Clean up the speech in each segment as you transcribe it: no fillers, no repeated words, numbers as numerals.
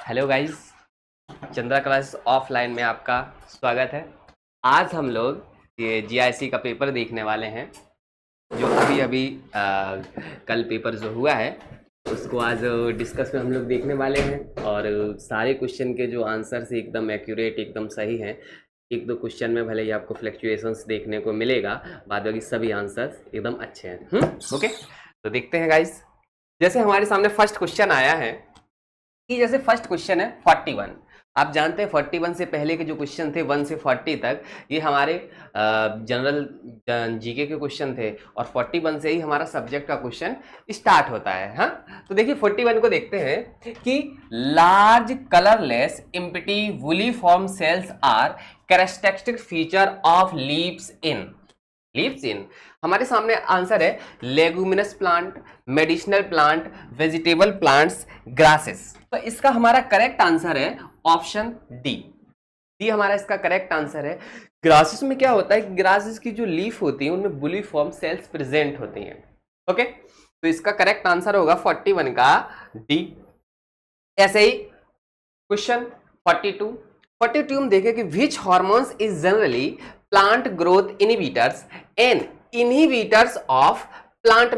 Hello guys, Chandra class offline में आपका स्वागत है। आज हम लोग ये जीआईसी का पेपर देखने वाले हैं जो अभी अभी कल पेपर जो हुआ है उसको आज डिस्कस में हम लोग देखने वाले हैं। और सारे क्वेश्चन के जो आंसर से एकदम एक्यूरेट, एकदम सही हैं। एक दो क्वेश्चन में भले ही आपको फ्लक्चुएशंस देखने को मिलेगा, बाद बाकी सभी आंसर्स एकदम अच्छे हैं। ओके, तो देखते हैं गाइस। जैसे हमारे सामने फर्स्ट क्वेश्चन आया है कि जैसे फर्स्ट क्वेश्चन है 41। आप जानते हैं 41 से पहले के जो क्वेश्चन थे 1 से 40 तक ये हमारे जनरल जीके के क्वेश्चन थे, और 41 से ही हमारा सब्जेक्ट का क्वेश्चन स्टार्ट होता है। हाँ, तो देखिए 41 को देखते हैं कि large colourless empty bulliform cells are characteristic feature of leaves in हमारे सामने आंसर है leguminous plant, medicinal plant, vegetable plants, grasses. तो इसका हमारा करेक्ट आंसर है ऑप्शन डी हमारा इसका करेक्ट आंसर है। ग्रासेस में क्या होता है कि ग्रासेस की जो लीफ होती है उनमें बुली फॉर्म सेल्स प्रेजेंट होती हैं। ओके, तो इसका करेक्ट आंसर होगा 41 का डी। ऐसे ही क्वेश्चन 42 हम देखें कि which hormones is generally plant growth inhibitors and inhibitors of plant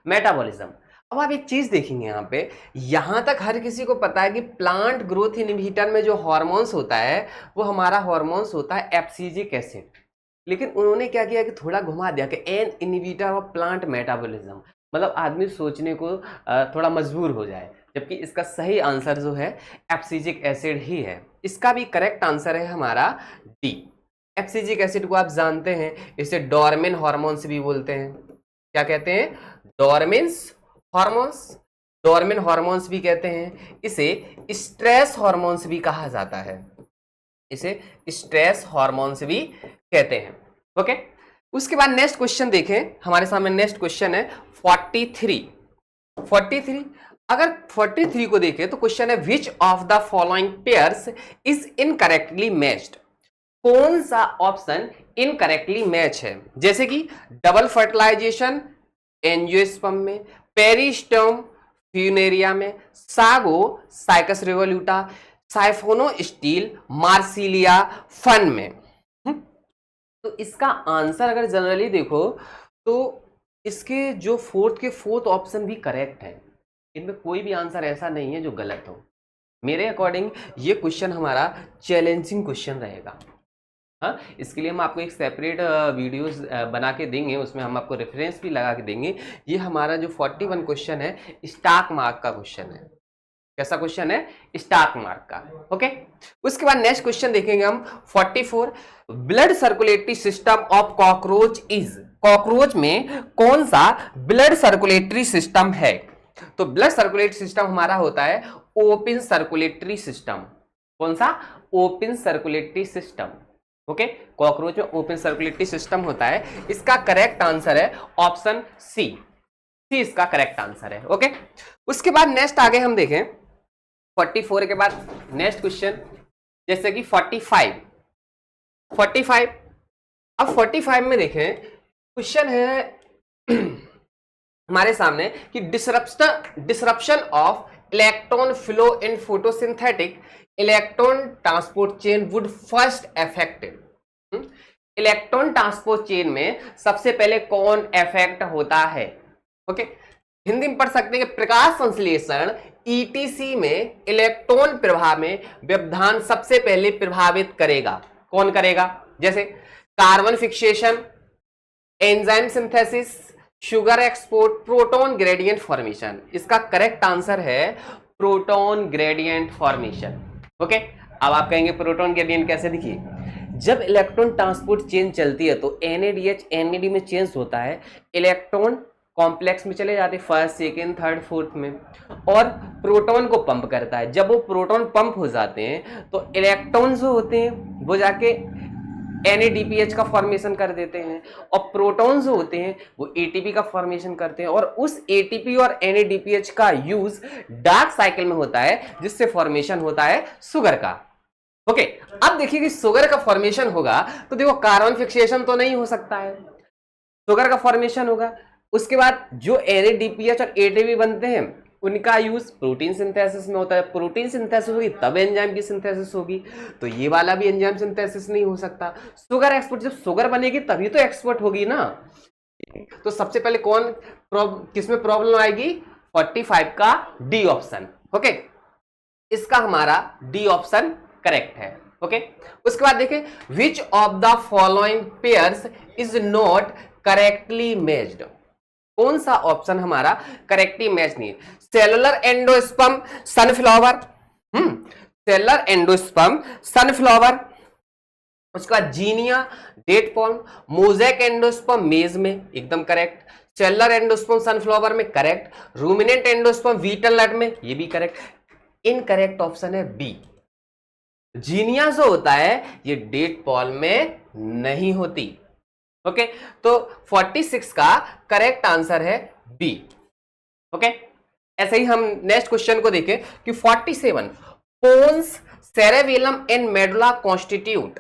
metabolism. अब आप एक चीज देखेंगे यहाँ पे, यहां तक हर किसी को पता है कि प्लांट ग्रोथ इनहिबिटर में जो हार्मोन्स होता है वो हमारा हार्मोन्स होता है एब्सिजिक एसिड। लेकिन उन्होंने क्या किया कि थोड़ा घुमा दिया कि an inhibitor of plant metabolism, मतलब आदमी सोचने को थोड़ा मजबूर हो जाए, जबकि इसका सही आंसर जो है एब्सिजिक एसिड ही है। इसका भी करेक्ट आंसर है हमारा डी। एब्सिजिक एसिड को आप जानते हैं, इसे डोरमेन हार्मोन्स भी बोलते हैं। क्या कहते हैं? डोरमेन हार्मोन्स भी कहते हैं। इसे स्ट्रेस हार्मोन्स भी कहा जाता है, इसे स्ट्रेस हार्मोन्स भी कहते हैं। ओके, उसके बाद नेक्स्ट क्वेश्चन देखें। हमारे सामने नेक्स्ट क्वेश्चन है 43। अगर 43 को देखें तो क्वेश्चन है which of the following pairs is incorrectly matched. कौन सा ऑप्शन इनकरेक्टली मैच है? जैसे कि डबल फर्टिलाइजेशन एंजियोस्पर्म में, पेरिस्टोम फ्यूनेरिया में, sago cycas revoluta, साइफोनोस्टील Marsilea fun में। तो इसका आंसर अगर जनरली देखो तो इसके जो फोर्थ ऑप्शन भी करेक्ट है। इनमें कोई भी आंसर ऐसा नहीं है जो गलत हो। मेरे अकॉर्डिंग ये क्वेश्चन हमारा चैलेंजिंग क्वेश्चन रहेगा। हाँ, इसके लिए हम आपको एक सेपरेट वीडियोस बना के देंगे, उसमें हम आपको रेफरेंस भी लगा के देंगे। ये हमारा जो 41 क्वेश्चन है स्टॉक मार्क का क्वेश्चन है। कैसा क्वेश्चन है? स्टॉक मार्क का। ओके, उसके बाद नेक्स्ट क्वेश्चन देखेंगे हम 44। Blood circulatory system of cockroach में कौन सा ब्लड सर्कुलेटरी सिस्टम है? तो ब्लड सर्कुलेटरी सिस्टम हमारा होता है ओपन सर्कुलेटरी सिस्टम। कौन सा? Open circulatory system. Okay, cockroach में ओपन सर्कुलेटरी सिस्टम होता है। इसका करेक्ट आंसर है ऑप्शन सी इसका करेक्ट आंसर है। ओके, उसके बाद नेक्स्ट आगे हम देखें 44 के बाद नेक्स्ट क्वेश्चन, जैसे कि 45। अब 45 में देखें, क्वेश्चन है हमारे सामने कि disruption of electron flow in photosynthetic electron transport chain would first affected. Electron transport chain में सबसे पहले कौन अफेक्ट होता है? ओके, हिंदी में पढ़ सकते हैं कि प्रकाश संश्लेषण ईटीसी में इलेक्ट्रॉन प्रवाह में व्यवधान सबसे पहले प्रभावित करेगा। कौन करेगा? जैसे carbon fixation, enzyme synthesis, sugar export, proton gradient formation. इसका करेक्ट आंसर है प्रोटॉन ग्रेडियंट फॉर्मेशन। ओके, अब आप कहेंगे प्रोटॉन ग्रेडियंट कैसे? देखिए, जब इलेक्ट्रॉन ट्रांसपोर्ट चेन चलती है तो NADH NAD में चेंज होता है, इलेक्ट्रॉन कॉम्प्लेक्स में चले जाते हैं, फर्स्ट, सेकेंड, थर्ड, फोर्थ में, और प्रोटॉन को पंप करता है। जब वो प्रोटॉन पंप हो जाते हैं तो इलेक्ट्रॉन जो होते हैं वो जाके NADPH का फॉर्मेशन कर देते हैं, और प्रोटॉन जो होते हैं वो ATP का फॉर्मेशन करते हैं, और उस ATP और NADPH का यूज डार्क साइकिल में होता है, जिससे फॉर्मेशन होता है शुगर का। ओके, अब देखिए कि शुगर का फॉर्मेशन होगा तो देखो कार्बन फिक्सेशन तो नहीं हो सकता है, शुगर का फॉर्मेशन होगा। उसके बाद जो NADPH और ATP बनते हैं उनका यूज प्रोटीन सिंथेसिस में होता है, प्रोटीन सिंथेसिस होगी तब एंजाइम की सिंथेसिस होगी, तो ये वाला भी एंजाइम सिंथेसिस नहीं हो सकता। शुगर एक्सपोर्ट, जब शुगर बनेगी तभी तो एक्सपोर्ट होगी ना। तो सबसे पहले कौन किसमें प्रॉब्लम आएगी? 45 का डी ऑप्शन। ओके, इसका हमारा डी ऑप्शन करेक्ट है। ओके, उसके बाद देखिए, which of the following pairs is not correctly matched. कौन सा ऑप्शन हमारा करेक्टली मैच नहीं है? Cellular endosperm sunflower, cellular endosperm sunflower, उसके बाद जीनिया डेट पॉल्म, मोज़ेक एंडोस्पर्म मेज में एकदम करेक्ट, सेलुलर एंडोस्पर्म सनफ्लावर में करेक्ट, रूमिनेंट एंडोस्पर्म व्हीटल नट में, ये भी करेक्ट। इनकरेक्ट ऑप्शन है बी, जीनिया जो होता है ये डेट पॉल्म में नहीं होती। ओके, तो 46 का करेक्ट आंसर है बी। ओके, ऐसे ही हम नेक्स्ट क्वेश्चन को देखें कि 47 pons cerebellum and medulla constitute.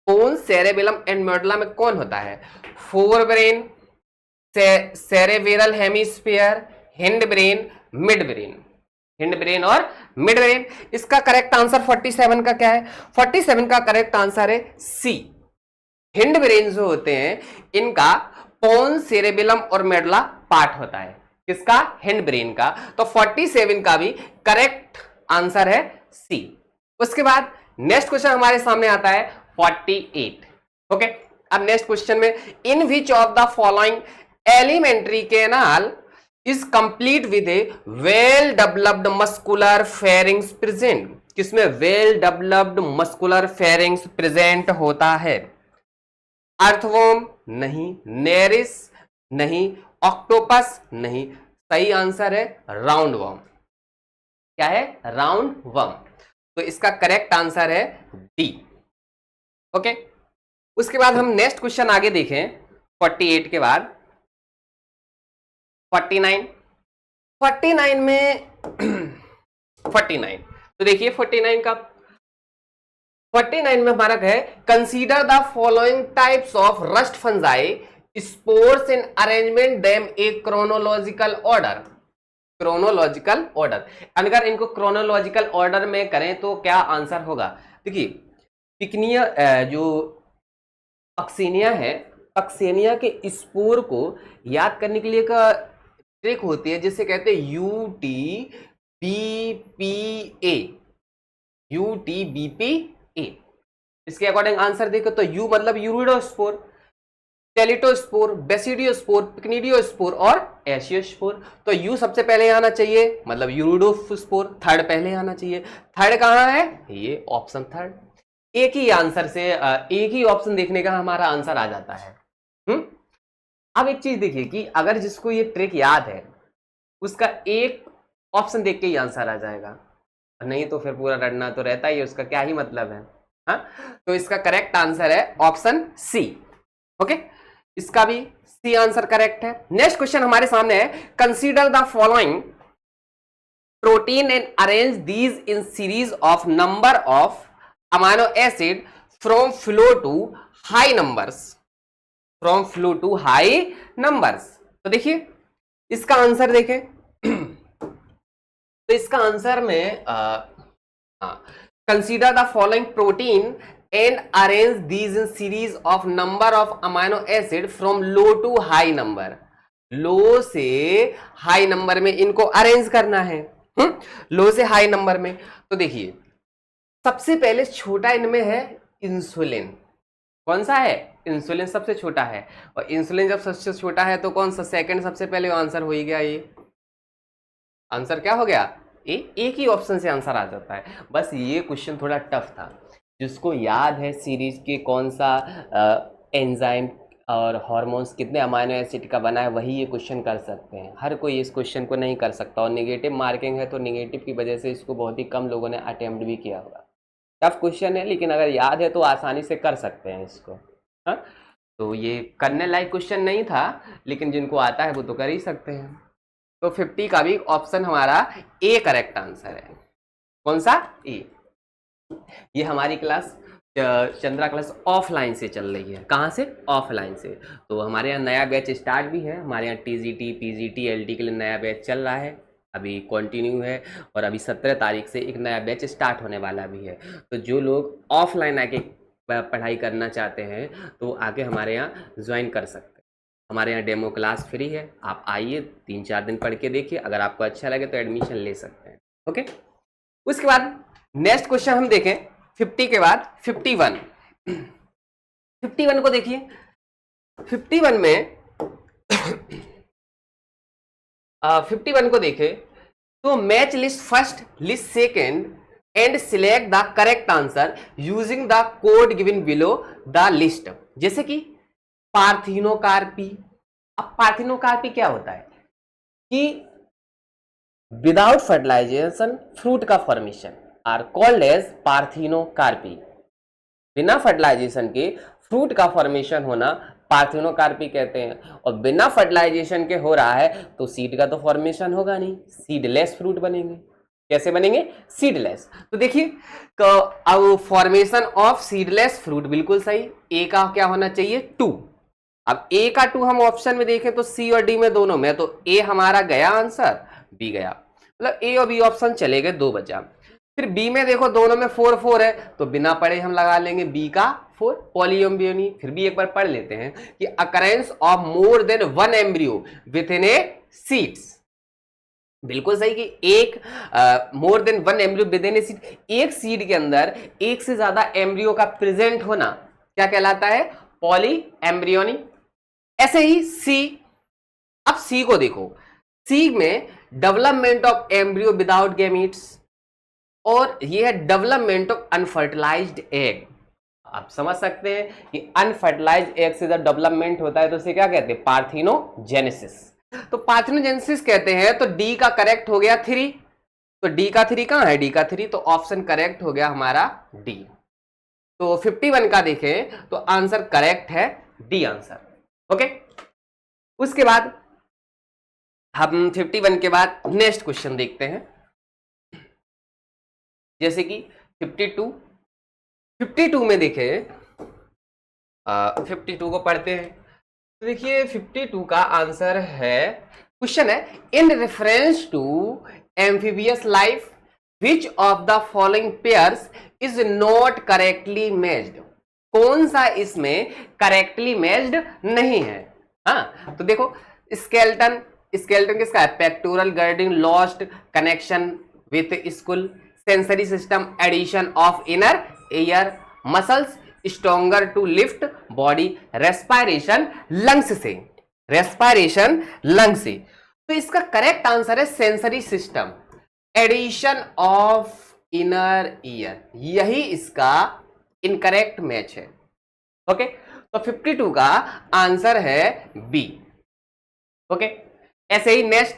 Pons cerebellum and medulla में कौन होता है? Forebrain, cerebral hemisphere, hindbrain, midbrain, hindbrain और मिड ब्रेन। इसका करेक्ट आंसर 47 का क्या है? 47 का करेक्ट आंसर है सी, हिंड ब्रेन जो होते हैं इनका पोन्स सेरेबेलम और मेडुला पार्ट होता है। किसका? हिंड ब्रेन का। तो 47 का भी करेक्ट आंसर है सी। उसके बाद नेक्स्ट क्वेश्चन हमारे सामने आता है 48। ओके, अब नेक्स्ट क्वेश्चन में, in which of the following alimentary canal is complete with a well developed muscular pharynx present. किसमें well developed muscular pharynx present होता है? अर्थवॉर्म नहीं, नेरिस नहीं, ऑक्टोपस नहीं, सही आंसर है राउंड वर्म। क्या है? Round worm. तो इसका करेक्ट आंसर है डी। ओके, उसके बाद हम नेक्स्ट क्वेश्चन आगे देखें 48 के बाद 49। 49 में 49, तो देखिए 49 का 49 में हमारा है, consider the following types of rust fungi spores in arrangement them A chronological order. Chronological order, अगर इनको क्रोनोलॉजिकल ऑर्डर में करें तो क्या आंसर होगा? देखिए, पिकनिया जो पक्सेनिया है, पक्सेनिया के स्पोर को याद करने के लिए का ट्रिक होती है जिसे कहते हैं UTBPA, UTBPA। इसके अकॉर्डिंग आंसर देखो तो यू मतलब यूरिडोस्पोर, टेलिटोस्पोर, बेसिडियोस्पोर, पिक्निडियोस्पोर और एशियोस्पोर। तो यू सबसे पहले आना चाहिए, मतलब यूरिडोस्पोर थर्ड पहले आना चाहिए। थर्ड कहाँ है? ये ऑप्शन थर्ड। एक ही आंसर से एक ही ऑप्शन देखने का हमारा आंसर आ जाता है। अब एक चीज देखिए कि अगर जिसको ये ट्रिक याद है उसका एक ऑप्शन देख के ही आंसर आ जाएगा, नहीं तो फिर पूरा रटना तो रहता ही है, उसका क्या ही मतलब है। हाँ, तो इसका करेक्ट आंसर है ऑप्शन सी। ओके, इसका भी सी आंसर करेक्ट है। नेक्स्ट क्वेश्चन हमारे सामने है, consider the following protein and arrange these in series of number of amino acid from low to high numbers, from low to high numbers. तो देखिए इसका answer देखें तो इसका आंसर में consider the following protein and arrange these in series of number of amino acid from low to high number. Low से high number में इनको अरेंज करना है, लो से हाई नंबर में। तो देखिए सबसे पहले छोटा इनमें है इंसुलिन। कौन सा है? इंसुलिन सबसे छोटा है, और इंसुलिन जब सबसे छोटा है तो कौन सा सेकंड सबसे पहले आंसर हो ही गया। ये आंसर क्या हो गया? एक ही ऑप्शन से आंसर आ जाता है। बस ये क्वेश्चन थोड़ा टफ था, जिसको याद है सीरीज के कौन सा एंजाइम और हार्मोन्स कितने अमाइनो एसिड का बना है वही ये क्वेश्चन कर सकते हैं। हर कोई इस क्वेश्चन को नहीं कर सकता, और नेगेटिव मार्किंग है तो नेगेटिव की वजह से इसको बहुत ही कम लोगों ने अटेम्प्ट भी किया होगा। टफ क्वेश्चन है, लेकिन अगर याद है तो आसानी से कर सकते हैं इसको। हाँ, तो ये करने लायक क्वेश्चन नहीं था, लेकिन जिनको आता है वो तो कर ही सकते हैं। तो 50 का भी ऑप्शन हमारा ए करेक्ट आंसर है। कौन सा? ए। ये हमारी क्लास चंद्रा क्लास ऑफलाइन से चल रही है। कहाँ से? ऑफलाइन से। तो हमारे यहाँ नया बैच स्टार्ट भी है, हमारे यहाँ TGT, PGT, LT के लिए नया बैच चल रहा है। अभी कंटिन्यू है और अभी 17 तारीख से एक नया बैच स्टार्ट होने वाला भी है। तो जो लोग ऑफलाइन आके पढ़ाई करना चाहते हैं तो आके हमारे यहाँ ज्वाइन कर सकते हैं। हमारे यहाँ डेमो क्लास फ्री है, आप आइए 3-4 दिन पढ़ के देखिए, अगर आपको अच्छा लगे तो एडमिशन ले सकते हैं। ओके, उसके बाद नेक्स्ट क्वेश्चन हम देखें 50 के बाद 51। 51 को देखिए, 51 में 51 को देखें तो match list first, list second and select the correct answer using the code given below the list. जैसे कि पार्थिनोकार्पी। अब पार्थिनोकार्पी क्या होता है कि विदाउट फर्टिलाइजेशन फ्रूट का formation are called as parthenocarpy. बिना फर्टिलाइजेशन के फ्रूट का फॉर्मेशन होना पार्थिनोकार्पी कहते हैं। और बिना फर्टिलाइजेशन के हो रहा है तो सीड का तो फॉर्मेशन होगा नहीं, सीडलेस फ्रूट बनेंगे। कैसे बनेंगे? सीडलेस। तो देखिए अब फॉर्मेशन ऑफ सीडलेस फ्रूट बिल्कुल सही। ए का क्या होना चाहिए? 2। अब ए का 2 हम ऑप्शन में देखें तो सी और डी में दोनों में, तो ए हमारा गया आंसर, बी गया, मतलब ए और बी ऑप्शन चले गए, 2 बचा। फिर बी में देखो दोनों में 4 है तो बिना पढ़े हम लगा लेंगे बी का 4, पॉलीएम्ब्रियोनी। फिर भी एक बार पढ़ लेते हैं कि occurrence of more than 1 embryo with in A seeds. बिल्कुल सही कि एक more than 1 embryo with in a seed, एक सीड के अंदर एक से ज्यादा एम्ब्रियो का प्रेजेंट होना क्या कहलाता है? Poly embryony. ऐसे ही सी। अब सी को देखो, सी में development of embryo without gametes और ये है डेवलपमेंट ऑफ अनफर्टिलाइज्ड एग। आप समझ सकते हैं कि अनफर्टिलाइज्ड एग से जब डेवलपमेंट होता है तो उसे क्या कहते हैं? पार्थिनोजेनेसिस। तो पार्थिनोजेनेसिस कहते हैं। तो डी का करेक्ट हो गया 3। तो डी का 3 कहां है? डी का 3, तो ऑप्शन करेक्ट हो गया हमारा डी। तो 51 का देखें तो आंसर करेक्ट है डी आंसर। ओके, उसके बाद हम 51 के बाद नेक्स्ट क्वेश्चन देखते हैं, जैसे कि 52 में देखें, 52 को पढ़ते हैं। तो देखिए 52 का आंसर है, क्वेश्चन है in reference to amphibious life which of the following pairs is not correctly matched. कौन सा इसमें करेक्टली मैच्ड नहीं है? हाँ, तो देखो स्केलेटन, स्केलेटन किसका है? पेक्टोरल गर्डिंग lost connection with skull, sensory system addition of inner ear, muscles stronger to lift body, respiration lungs से, रेस्पायरेशन लंग से। तो इसका करेक्ट आंसर है sensory system addition of inner ear, यही इसका इनकरेक्ट मैच है। ओके, तो 52 का आंसर है बी। ओके, ऐसे ही next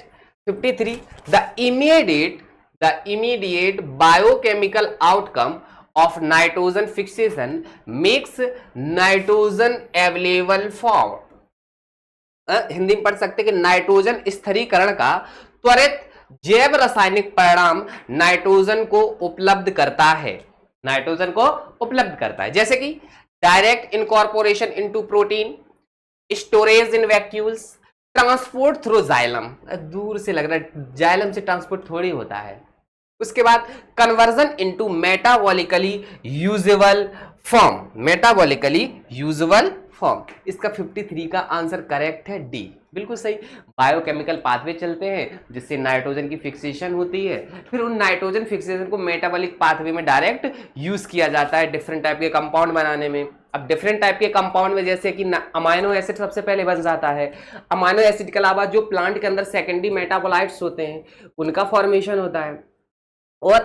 53, the immediate biochemical outcome of nitrogen fixation makes nitrogen available for. Hindi में पढ़ सकते कि नाइट्रोजन स्थिरीकरण का त्वरित जैव रासायनिक परिणाम नाइट्रोजन को उपलब्ध करता है, नाइट्रोजन को उपलब्ध करता है। जैसे कि direct incorporation into protein, storage इन वैक्यूल्स, ट्रांसपोर्ट थ्रू जाइलम। दूर से लग रहा है जाइलम से ट्रांसपोर्ट थोड़ी होता है। उसके बाद conversion into metabolically usable form, metabolically usable form. इसका 53 का आंसर करेक्ट है डी, बिल्कुल सही। बायोकेमिकल पाथवे चलते हैं जिससे नाइट्रोजन की फिक्सेशन होती है, फिर उन नाइट्रोजन फिक्सेशन को मेटाबॉलिक पाथवे में डायरेक्ट यूज किया जाता है डिफरेंट टाइप के कंपाउंड बनाने में। अब डिफरेंट टाइप के कंपाउंड में जैसे कि अमाइनो एसिड सबसे पहले बन जाता है। अमाइनो एसिड के अलावा जो प्लांट के अंदर सेकेंडरी मेटाबोलाइट्स होते हैं उनका फॉर्मेशन होता है। और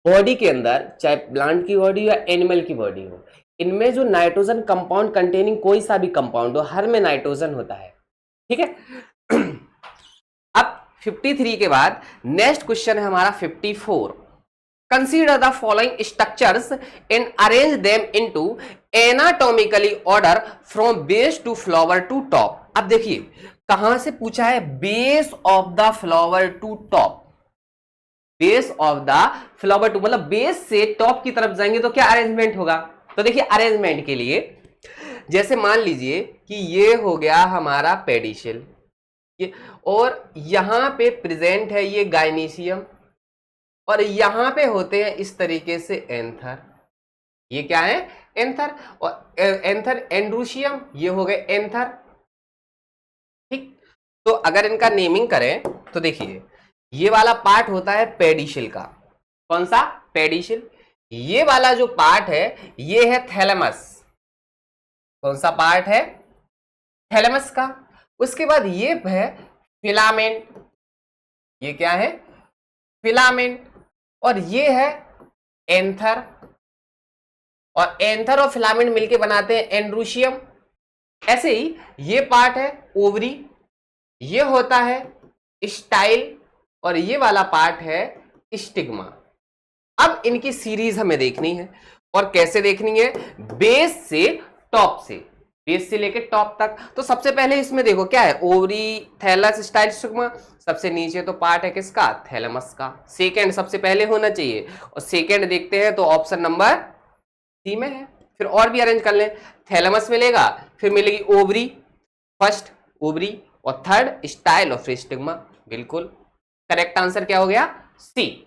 बॉडी के अंदर चाहे प्लांट की बॉडी या एनिमल की बॉडी हो, इनमें जो नाइट्रोजन कंपाउंड कंटेनिंग कोई सा भी कंपाउंड हो, हर में नाइट्रोजन होता है। ठीक है। अब 53 के बाद नेक्स्ट क्वेश्चन है हमारा 54। Consider the following structures and arrange them into anatomically order from base to flower to top. अब देखिए कहां से पूछा है? Base of the flower to top, base of the flower to, मतलब बेस से टॉप की तरफ जाएंगे तो क्या अरेंजमेंट होगा? तो देखिए अरेंजमेंट के लिए जैसे मान लीजिए कि ये हो गया हमारा पेडिशिल, ये, और यहाँ पे प्रेजेंट है ये गाइनीशियम, और यहाँ पे होते हैं इस तरीके से एंथर। ये क्या है? एंथर। और एंथर एंड्रूशियम, ये हो गए एंथर। ठीक, तो अगर इनका नेमिंग करें तो देखिए, ये वाला पार्ट होता है पेडिशिल का। कौन सा? पेडिशिल। ये वाला जो पार्ट है ये है थैलेमस। कौन सा पार्ट है? थैलेमस का। उसके बाद ये है फिलामेंट। ये क्या है? फिलामेंट। और ये है एंथर, और एंथर और फिलामेंट मिलके बनाते हैं एंड्रूशियम। ऐसे ही ये पार्ट है ओवरी, ये होता है स्टाइल, और ये वाला पार्ट है स्टिग्मा। अब इनकी सीरीज हमें देखनी है, और कैसे देखनी है? बेस से टॉप से, बेस से लेके टॉप तक। तो सबसे पहले इसमें देखो क्या है? Ovary, thalamus, style, stigma. सबसे नीचे तो पार्ट है किसका? थैलेमस का। सेकेंड सबसे पहले होना चाहिए, और सेकेंड देखते हैं तो ऑप्शन नंबर सी में है। फिर और भी अरेंज कर लें, थैलेमस मिलेगा, फिर मिलेगी ओवरी, फर्स्ट ओवरी, और थर्ड स्टाइल, और फिर स्टिग्मा। बिल्कुल करेक्ट आंसर क्या हो गया? सी।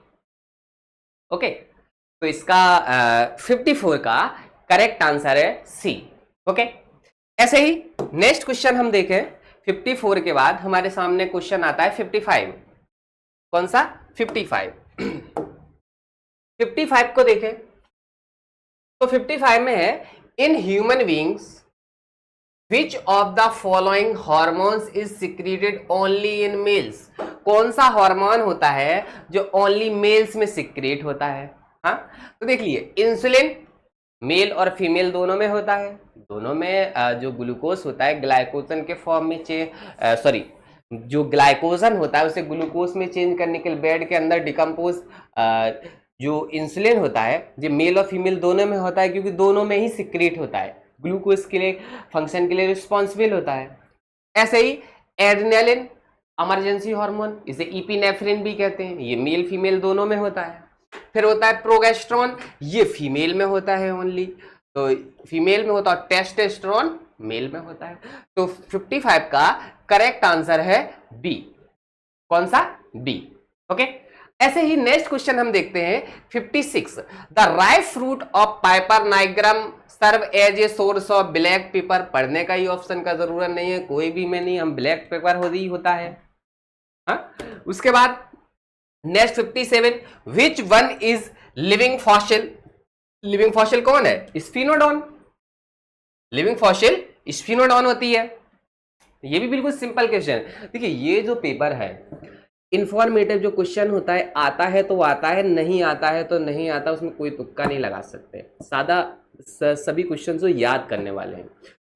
ओके, तो इसका 54 का करेक्ट आंसर है सी। ओके, ऐसे ही नेक्स्ट क्वेश्चन हम देखें। 54 के बाद हमारे सामने क्वेश्चन आता है 55। कौन सा? 55। 55 को देखें तो 55 में है, in human beings which of the following hormones is secreted only in males. कौन सा हार्मोन होता है जो ओनली मेल्स में सिक्रेट होता है? हाँ, तो देख लिए, इंसुलिन मेल और फीमेल दोनों में होता है। दोनों में जो ग्लूकोज होता है ग्लाइकोजन के फॉर्म में जो ग्लाइकोजन होता है उसे ग्लूकोज में चेंज करने के लिए बेड के अंदर डिकम्पोज जो इंसुलिन होता है जो मेल और फीमेल दोनों में होता है, क्योंकि दोनों में ही सिक्रेट होता है, ग्लूकोज के लिए फंक्शन के लिए रिस्पॉन्सिबल होता है। ऐसे ही एड्रेनालिन इमरजेंसी हार्मोन, इसे इपिनेफ्रिन भी कहते हैं, ये मेल फीमेल दोनों में होता है। फिर होता है प्रोगेस्टेरोन, ये फीमेल में होता है ओनली, तो फीमेल में होता है। टेस्टोस्टेरोन मेल में होता है। तो 55 का करेक्ट आंसर है बी। कौन सा? बी। ओके, ऐसे ही नेक्स्ट क्वेश्चन हम देखते हैं 56। The ripe fruit of Piper nigrum serve as a source of black pepper. पढ़ने का ही ऑप्शन का जरूरत नहीं है, कोई भी में नहीं, हम ब्लैक पेपर ही होता है। हाँ, उसके बाद next 57, which one is living fossil. Living fossil कौन है? स्फिनोडॉन। लिविंग फॉसिल स्फिनोडॉन होती है। ये भी बिल्कुल सिंपल क्वेश्चन है। देखिए, ये जो पेपर है इंफॉर्मेटिव जो क्वेश्चन होता है, आता है तो आता है, नहीं आता है तो नहीं आता, उसमें कोई तुक्का नहीं लगा सकते। सादा सभी क्वेश्चन को याद करने वाले हैं,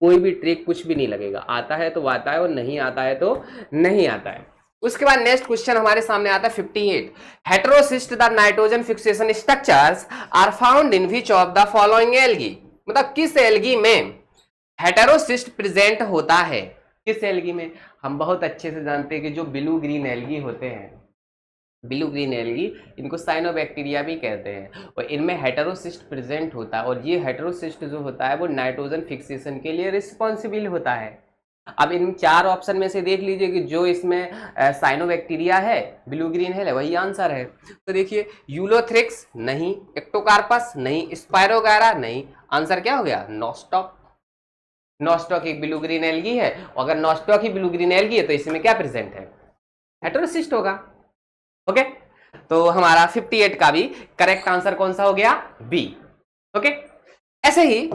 कोई भी ट्रिक कुछ भी नहीं लगेगा। आता है तो आता है, और नहीं आता है तो नहीं आता है। उसके बाद नेक्स्ट क्वेश्चन हमारे सामने आता है 58। Heterocyst the nitrogen fixation structures are found in which of the following algae. मतलब किस एल्गी में हेटेरोसिस्ट प्रेजेंट होता है? किस एल्गी में? हम बहुत अच्छे से जानते हैं कि जो ब्लू ग्रीन एल्गी होते हैं, ब्लू ग्रीन एल्गी, इनको साइनोबैक्टीरिया भी कहते हैं, और इनमें हेटेरोसिस्ट प्रेजेंट होता है, और ये हेटेरोसिस्ट जो होता है वो नाइट्रोजन फिक्सेशन के लिए रिस्पॉन्सिबल होता है। अब इन चार ऑप्शन में से देख लीजिए कि जो इसमें साइनोबैक्टीरिया है, ब्लू ग्रीन है, वही आंसर है। तो देखिए, यूलोथ्रिक्स नहीं, एक्टोकार्पस नहीं, स्पायरोगायरा नहीं, आंसर क्या हो गया? नॉस्टॉक। नॉस्टॉक एक ब्लू ग्रीन एल्गी है, और अगर नॉस्टॉक ही ब्लू ग्रीन एल्गी है तो इसमें क्या प्रेजेंट है? हेटेरोसिस्ट होगा। ओके, तो हमारा 58 का भी करेक्ट आंसर कौन सा हो गया? बी। ओके, ऐसे ही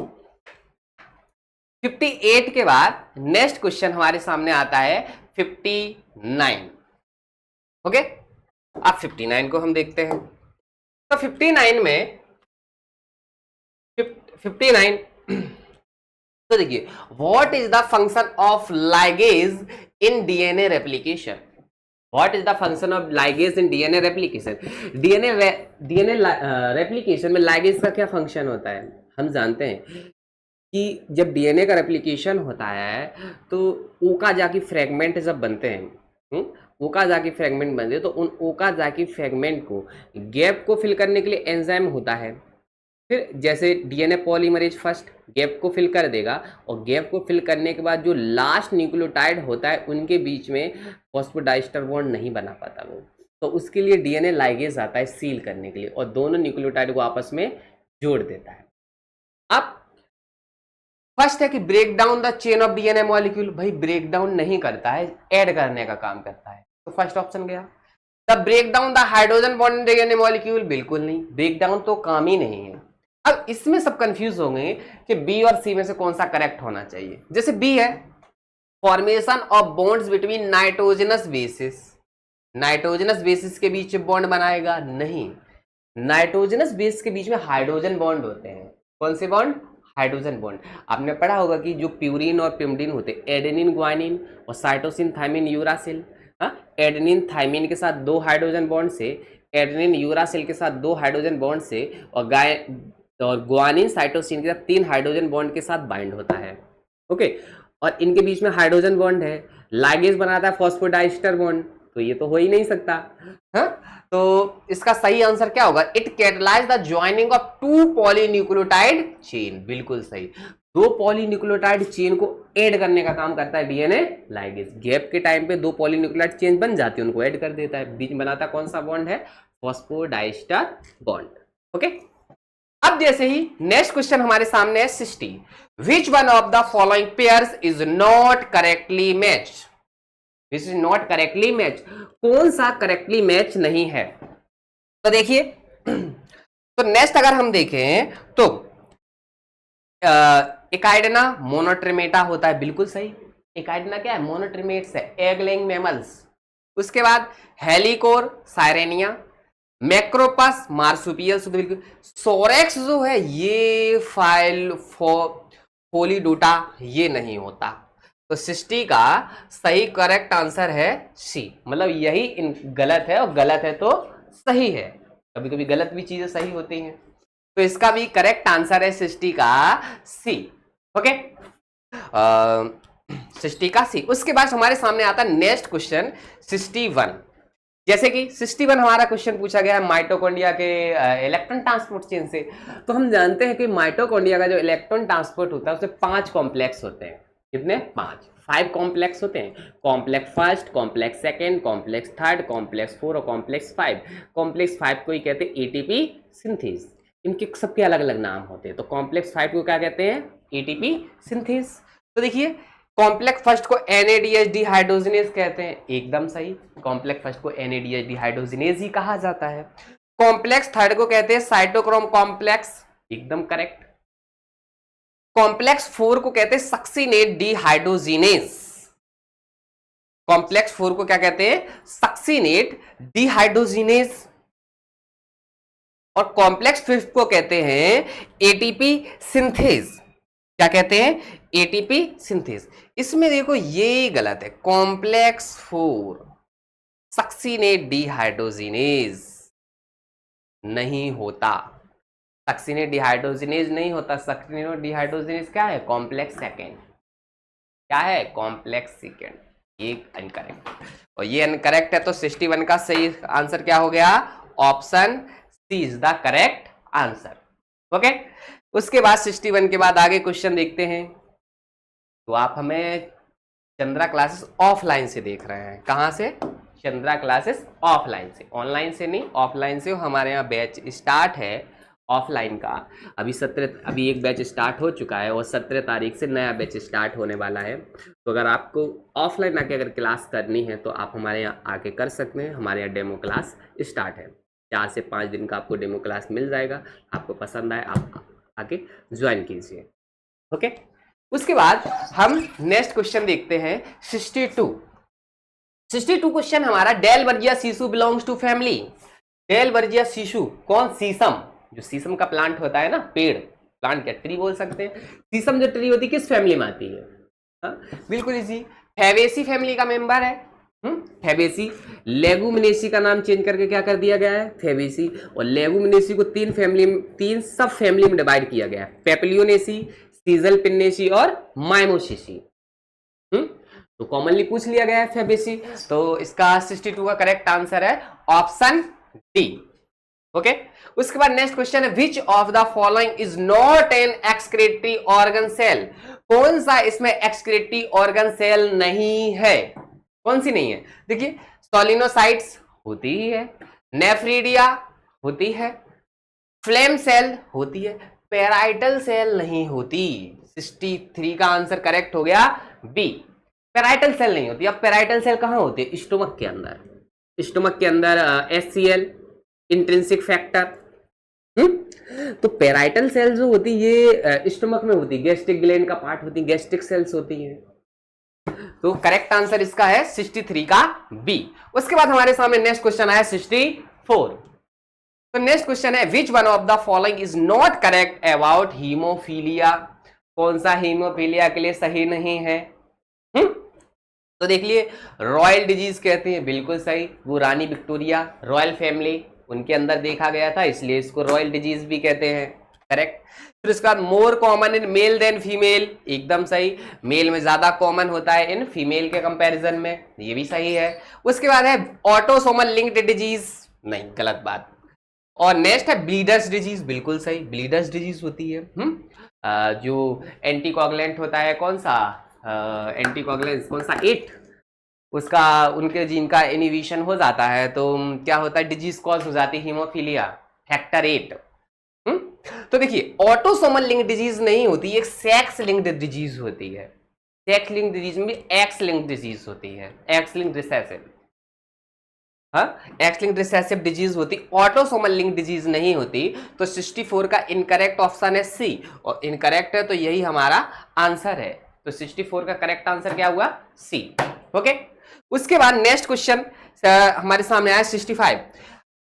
58 के बाद नेक्स्ट क्वेश्चन हमारे सामने आता है 59। ओके, अब 59 को हम देखते हैं। तो 59 में 59 तो देखिए, what is the function of ligase in DNA replication. What is the function of ligase in DNA replication. DNA replication में लाइगेज का क्या फंक्शन होता है? हम जानते हैं कि जब डीएनए का रेप्लिकेशन होता है तो ओकाजाकी फ्रेगमेंट जब बनते हैं, ओकाजाकी फ्रेगमेंट बनते हैं, तो उन ओकाजाकी फ्रेगमेंट को गैप को फिल करने के लिए एंजाइम होता है। फिर जैसे डीएनए पॉलीमरेज फर्स्ट गैप को फिल कर देगा और गैप को फिल करने के बाद जो लास्ट न्यूक्लियोटाइड होता है उनके बीच में फॉस्फोडाइस्टर बॉन्ड नहीं बना पाता वो, तो उसके लिए डीएनए लाइगेज आता है सील करने के लिए और दोनों न्यूक्लियोटाइड को आपस में जोड़ देता है। अब फर्स्ट है कि break down the chain of DNA molecule, भाई ब्रेक डाउन नहीं करता है, ऐड करने का काम करता है, तो फर्स्ट ऑप्शन गया। The break down the hydrogen bond in DNA molecule, बिल्कुल नहीं, ब्रेक डाउन तो काम ही नहीं है। अब इसमें सब कंफ्यूज होंगे कि बी और सी में से कौन सा करेक्ट होना चाहिए। जैसे बी है formation of bonds between nitrogenous bases, nitrogenous bases के बीच बॉन्ड बनाएगा, नहीं, नाइट्रोजनस बेस के बीच में हाइड्रोजन बॉन्ड होते हैं। कौन से बॉन्ड? Hydrogen bond. आपने पढ़ा होगा कि जो प्यूरिन और पिरिमिडिन होते हैं, एडेनिन ग्वानिन और cytosine thymine uracil, adenine thymine के साथ 2 हाइड्रोजन बॉन्ड से, एडेनिन यूरासिल के साथ 2 हाइड्रोजन बॉन्ड से और ग्वानिन साइटोसिन के साथ 3 हाइड्रोजन बॉन्ड के साथ बाइंड होता है। ओके, और इनके बीच में हाइड्रोजन बॉन्ड है, लाइगेज बनाता है फॉस्फोडाइस्टर बॉन्ड, तो ये तो हो ही नहीं सकता। हाँ, तो इसका सही आंसर क्या होगा? It catalyse the joining of 2 polynucleotide chain, बिल्कुल सही, 2 पॉलीन्यूक्लियोटाइड चेन को ऐड करने का काम करता है डीएनए लाइगेज। गैप के टाइम पे 2 पॉलीन्यूक्लियोटाइड चेन बन जाती है, उनको ऐड कर देता है, बीच में बनाता कौन सा बॉन्ड है? Phosphodiester bond. ओके, अब जैसे ही नेक्स्ट क्वेश्चन हमारे सामने है 60, विच one of the following pairs is not correctly matched, this is not correctly match, कौन सा करेक्टली मैच नहीं है? तो देखिए, तो नेक्स्ट अगर हम देखें तो एकाइडना मोनोट्रिमेटा होता है, बिल्कुल सही, एकाइडना क्या है? मोनोट्रिमेट्स है, एग लेइंग मैमल्स। उसके बाद हेलिकोर साइरेनिया, मैक्रोपस मार्सुपियल्स, बिल्कुल। सोरेक्स जो है ये फोलीडोटा, ये नहीं होता। तो 60 का सही करेक्ट आंसर है सी, मतलब यही गलत है और गलत है तो सही है, कभी कभी गलत भी चीजें सही होती हैं, तो इसका भी करेक्ट आंसर है 60 का सी। ओके, 60 का सी। उसके बाद हमारे सामने आता है नेक्स्ट क्वेश्चन 61। जैसे कि 61 हमारा क्वेश्चन पूछा गया है माइटोकॉन्ड्रिया के इलेक्ट्रॉन ट्रांसपोर्ट चेन से। तो हम जानते हैं कि माइटोकॉन्ड्रिया का जो इलेक्ट्रॉन ट्रांसपोर्ट होता है उसमें 5 कॉम्प्लेक्स होते हैं। कितने? 5 कॉम्प्लेक्स होते हैं, complex first, complex second, complex third, complex 4 और कॉम्प्लेक्स 5। कॉम्प्लेक्स 5 को ही कहते हैं एटीपी सिंथेस, इनके सबके अलग अलग नाम होते हैं। तो कॉम्प्लेक्स 5 को क्या कहते हैं? ATP synthase. तो देखिए, कॉम्प्लेक्स फर्स्ट को NADH डिहाइड्रोजिनेज कहते हैं, एकदम सही, कॉम्प्लेक्स फर्स्ट को NADH डिहाइड्रोजिनेज ही कहा जाता है। कॉम्प्लेक्स थर्ड को कहते हैं साइटोक्रोम कॉम्प्लेक्स, एकदम करेक्ट। कॉम्प्लेक्स 4 को कहते हैं सक्सिनेट डिहाइड्रोजिनेज, कॉम्प्लेक्स 4 को क्या कहते हैं? Succinate dehydrogenase. और कॉम्प्लेक्स 5 को कहते हैं एटीपी सिंथेज, क्या कहते हैं? ATP synthase. इसमें देखो ये गलत है, कॉम्प्लेक्स 4 सक्सिनेट डिहाइड्रोजिनेज नहीं होता, सक्सिनेट डिहाइड्रोजिनेज नहीं होता। सक्सिनेट डिहाइड्रोजिनेज क्या है? कॉम्प्लेक्स सेकेंड, क्या है? कॉम्प्लेक्स सेकेंड, ये इनकरेक्ट, और ये इनकरेक्ट है। तो 61 का सही आंसर क्या हो गया? Option C is the correct answer. Okay, उसके बाद 61 के बाद आगे क्वेश्चन देखते हैं। तो आप हमें चंद्रा क्लासेस ऑफलाइन से देख रहे हैं, कहां से? चंद्रा क्लासेस ऑफलाइन से, ऑनलाइन से नहीं, ऑफलाइन से। हमारे यहाँ बैच स्टार्ट है ऑफलाइन का, अभी एक बैच स्टार्ट हो चुका है और 17 तारीख से नया बैच स्टार्ट होने वाला है। तो अगर आपको ऑफलाइन आके अगर क्लास करनी है तो आप हमारे यहाँ आके कर सकते हैं। हमारे यहाँ डेमो क्लास स्टार्ट है, 4 से 5 दिन का आपको डेमो क्लास मिल जाएगा। आपको पसंद आए आप आके ज्वाइन कीजिए। ओके, उसके बाद हम नेक्स्ट क्वेश्चन देखते हैं 62 क्वेश्चन हमारा। डेलवर्जिया Sissu belongs to family. डेलवर्जिया Sissu कौन? शीशम, जो शीशम का प्लांट होता है ना, पेड़, प्लांट क्या, ट्री बोल सकते हैं। शीशम जो ट्री होती है किस फैमिली में आती है? बिल्कुल इजी, फैबेसी फैमिली का मेंबर है। फैबेसी। लेगुमिनेसी का नाम चेंज करके क्या कर दिया गया है? फैबेसी। और लेगुमिनेसी को 3 सब फैमिली में डिवाइड किया गया है, पेपलियोनेसी, सीजल पिन्नेसी और माइमोसिसी। तो कॉमनली पूछ लिया गया है फैबेसी। तो इसका 62 का करेक्ट आंसर है ऑप्शन डी। ओके उसके बाद नेक्स्ट क्वेश्चन है which of the following is not an excretory organ cell, कौन सा इसमें एक्सक्रीटरी ऑर्गन सेल नहीं है, कौन सी नहीं है। देखिए सोलिनोसाइट्स होती ही है, नेफ्रीडिया होती है, फ्लेम सेल होती है, पेराइटल सेल नहीं होती। 63 का आंसर करेक्ट हो गया बी, पेराइटल सेल नहीं होती। अब पेराइटल सेल कहां होती है, स्टोमक के अंदर, स्टोमक के अंदर HCl इंट्रिंसिक फैक्टर। तो पेराइटल सेल जो होती है ये स्टोमक में होती है, गैस्ट्रिक ग्लैंड का पार्ट होती है, गैस्ट्रिक सेल्स होती है। तो करेक्ट आंसर इसका है 63 का बी। उसके बाद हमारे सामने नेक्स्ट क्वेश्चन आया 64। तो नेक्स्ट क्वेश्चन है विच one of the following is not correct about haemophilia, कौन सा हीमोफीलिया के लिए सही नहीं है। तो देख लिए रॉयल डिजीज कहते हैं, बिल्कुल सही, वो रानी विक्टोरिया रॉयल फैमिली उनके अंदर देखा गया था, इसलिए इसको रॉयल डिजीज भी कहते हैं, करेक्ट। फिर इसका more common in male than female, एकदम सही, मेल में ज्यादा कॉमन होता है इन फीमेल के कंपैरिजन में, ये भी सही है। उसके बाद है ऑटोसोमल लिंक्ड डिजीज, नहीं गलत बात। और नेक्स्ट है ब्लीडर्स डिजीज, बिल्कुल सही, ब्लीडर्स डिजीज होती है। जो एंटीकोगुलेंट होता है, कौन सा एंटीकोगुलेंट, कौन सा 8, उसका उनके जीन का इनिबिशन हो जाता है तो क्या होता है, डिजीज कॉज हो जाती है हीमोफीलिया, फैक्टर 8। तो देखिए ऑटोसोमल लिंक डिजीज नहीं होती, एक सेक्स लिंक्ड डिजीज होती है। सेक्स लिंक्ड डिजीज में एक्स लिंक्ड डिजीज होती है, x linked recessive, x linked recessive disease होती, ऑटोसोमल लिंक डिजीज नहीं होती। तो 64 का इनकरेक्ट ऑप्शन है सी, और इनकरेक्ट है तो यही हमारा आंसर है। तो 64 का करेक्ट आंसर क्या हुआ, सी। ओके उसके बाद नेक्स्ट क्वेश्चन हमारे सामने आया 65।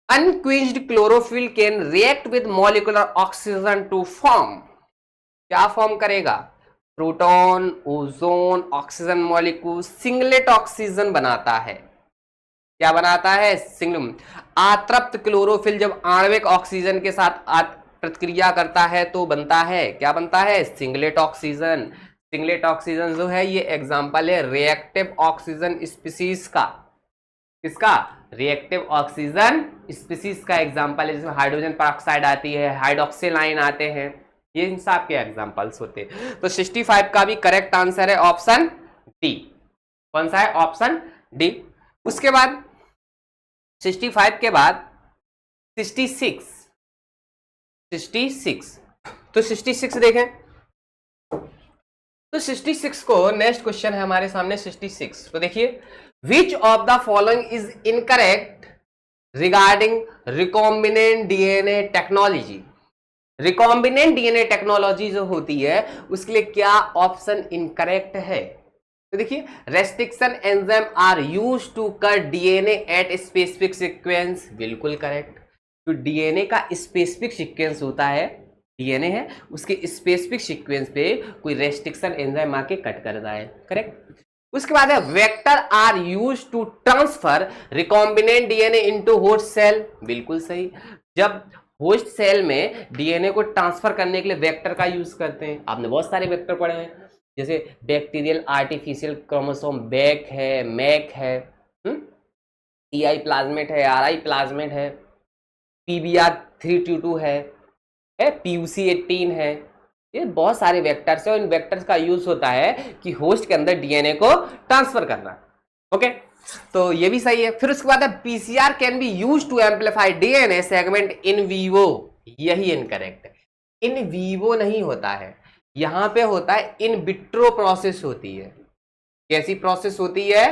Unquenched chlorophyll can react with molecular oxygen to form, क्या फॉर्म करेगा, proton, ozone, oxygen molecule, singlet oxygen बनाता है। क्या बनाता है, सिंगल। आतृप्त क्लोरोफिल जब आणविक ऑक्सीजन के साथ प्रतिक्रिया करता है तो बनता है, क्या बनता है, सिंगलेट ऑक्सीजन। सिंगलेट ऑक्सीजन जो है ये एग्जांपल है रिएक्टिव ऑक्सीजन स्पीसीज का, किसका, रिएक्टिव ऑक्सीजन स्पीसीज का एग्जांपल है, जिसमें हाइड्रोजन पेरोक्साइड आती है, हाइड्रोक्सिल आयन आते हैं, ये इन सब के एग्जांपल्स होते हैं। तो 65 का भी करेक्ट आंसर है ऑप्शन डी, कौन सा है, ऑप्शन डी। उसके बाद 65 के बाद 66, तो 66 देखें, तो 66 को नेक्स्ट क्वेश्चन है हमारे सामने 66। तो देखिए which of the following is incorrect regarding recombinant DNA technology. Recombinant DNA technology जो होती है उसके लिए क्या ऑप्शन इनकरेक्ट है। तो देखिए restriction enzyme are used to cut DNA at specific sequence, बिल्कुल करेक्ट। तो डीएनए का स्पेसिफिक सीक्वेंस होता है, डीएनए है उसके स्पेसिफिक सीक्वेंस पे कोई रेस्ट्रिक्शन एंजाइम आके कट कर रहा है, करेक्ट। उसके बाद है vector are used to transfer recombinant DNA into host cell, बिल्कुल सही। जब होस्ट सेल में डीएनए को ट्रांसफर करने के लिए वेक्टर का यूज करते हैं, आपने बहुत सारे वेक्टर पढ़े हैं, जैसे बैक्टीरियल आर्टिफिशियल क्रोमोसोम बैक है, मैक है, टीआई प्लाज्मेट है, आरआई प्लाज्मेट है, पीबीआर 322 है, पीयूसी 18 है, ये बहुत सारे वेक्टर्स है और इन वेक्टर्स का यूज होता है कि होस्ट के अंदर डीएनए को ट्रांसफर करना। ओके तो ये भी सही है। फिर उसके बाद है PCR can be use to amplify DNA segment in vivo, यही इनकरेक्ट है, इन वीवो नहीं होता है, यहां पे होता है इन विट्रो प्रोसेस होती है। कैसी प्रोसेस होती है,